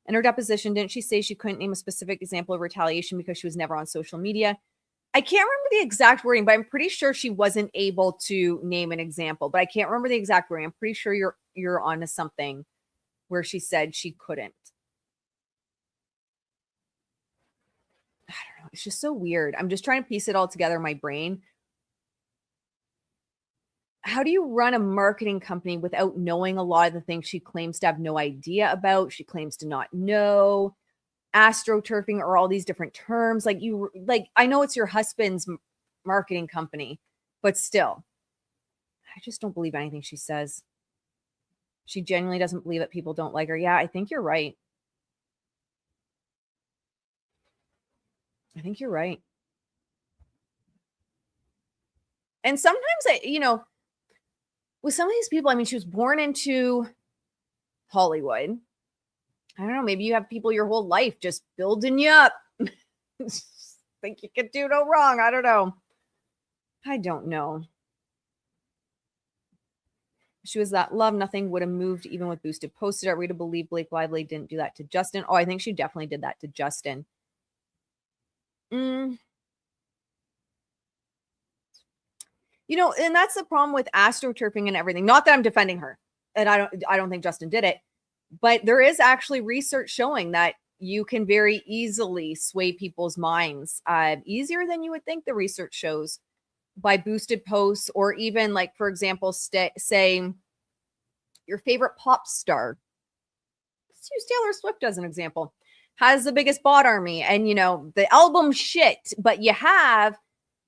In her deposition, didn't she say she couldn't name a specific example of retaliation because she was never on social media? I can't remember the exact wording, but I'm pretty sure she wasn't able to name an example, but I can't remember the exact wording. I'm pretty sure you're onto something where she said she couldn't. I don't know. It's just so weird. I'm just trying to piece it all together in my brain. How do you run a marketing company without knowing a lot of the things she claims to have no idea about? She claims to not know. Astroturfing or all these different terms. Like, I know it's your husband's marketing company, but still, I just don't believe anything she says. She genuinely doesn't believe that people don't like her. Yeah, I think you're right. I think you're right. And sometimes, with some of these people, I mean, she was born into Hollywood. I don't know. Maybe you have people your whole life just building you up. Think you could do no wrong. I don't know. She was that love. Nothing would have moved even with boosted posted. Are we to believe Blake Lively didn't do that to Justin? Oh, I think she definitely did that to Justin. And that's the problem with astroturfing and everything. Not that I'm defending her, and I don't think Justin did it, but there is actually research showing that, you can very easily sway people's minds, easier than you would think, the research shows, by boosted posts, or even like, for example, say your favorite pop star. Let's use Taylor Swift as an example. Has the biggest bot army, and the album shit, but you have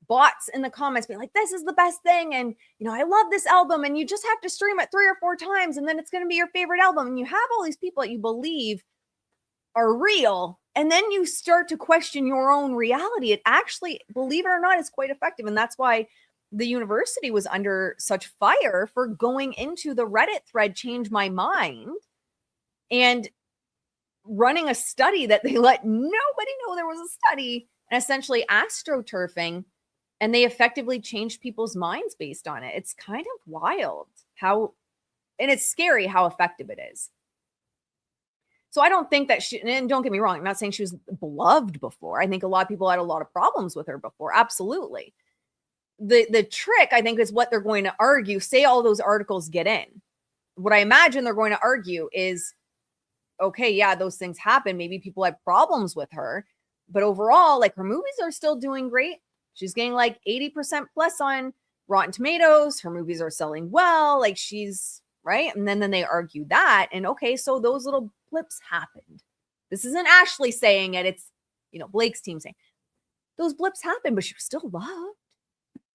bots in the comments being like, this is the best thing, and I love this album, and you just have to stream it 3 or 4 times, and then it's going to be your favorite album. And you have all these people that you believe are real, and then you start to question your own reality. It actually, believe it or not, is quite effective. And that's why the university was under such fire for going into the Reddit thread Change My Mind and running a study that they let nobody know there was a study, and essentially astroturfing, and they effectively changed people's minds based on it. It's kind of wild how, and it's scary how effective it is. So I don't think that she, and don't get me wrong, I'm not saying she was beloved before. I think a lot of people had a lot of problems with her before. Absolutely. The trick, I think, is what they're going to argue. Say all those articles get in. What I imagine they're going to argue is, okay, yeah, those things happen. Maybe people had problems with her, but overall, like, her movies are still doing great. She's getting like 80% plus on Rotten Tomatoes. Her movies are selling well. Like, she's right. And then they argue that. And okay, so those little blips happened. This isn't Ashley saying it. It's, Blake's team saying those blips happened, but she was still loved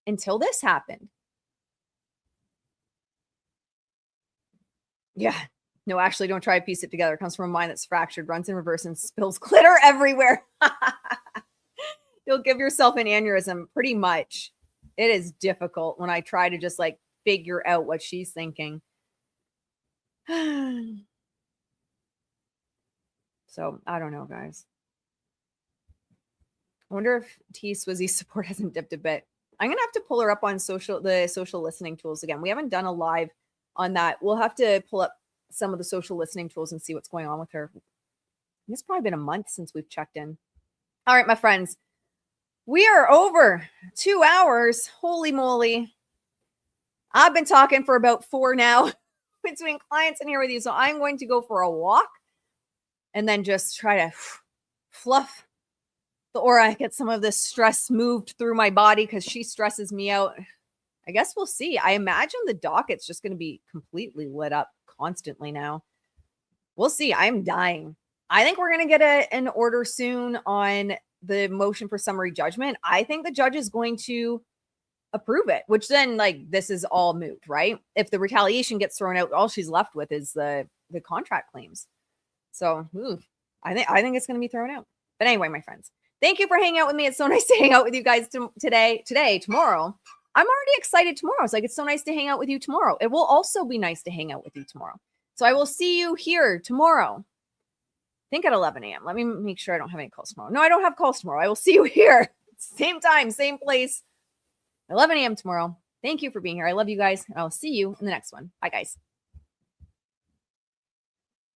until this happened. Yeah. No, Ashley, don't try to piece it together. It comes from a mind that's fractured, runs in reverse, and spills glitter everywhere. You'll give yourself an aneurysm, pretty much. It is difficult when I try to just like figure out what she's thinking. So I don't know, guys. I wonder if T Swizzy's support hasn't dipped a bit. I'm gonna have to pull her up on the social listening tools again. We haven't done a live on that. We'll have to pull up some of the social listening tools and see what's going on with her. It's probably been a month since we've checked in. All right, my friends, we are over 2 hours. Holy moly. I've been talking for about 4 now between clients and here with you. So I'm going to go for a walk and then just try to fluff the aura, get some of this stress moved through my body, because she stresses me out. I guess we'll see. I imagine the docket's just going to be completely lit up constantly now. We'll see. I'm dying. I think we're going to get an order soon on the motion for summary judgment. I think the judge is going to approve it, which then, like, this is all moot, right? If the retaliation gets thrown out, all she's left with is the contract claims. So I think it's going to be thrown out. But anyway, my friends, thank you for hanging out with me. It's so nice to hang out with you guys tomorrow. I'm already excited tomorrow. It's like, it's so nice to hang out with you tomorrow. It will also be nice to hang out with you tomorrow. So I will see you here tomorrow. I think at 11 a.m. Let me make sure I don't have any calls tomorrow. No, I don't have calls tomorrow. I will see you here. Same time, same place, 11 a.m. tomorrow. Thank you for being here. I love you guys. And I'll see you in the next one. Bye, guys.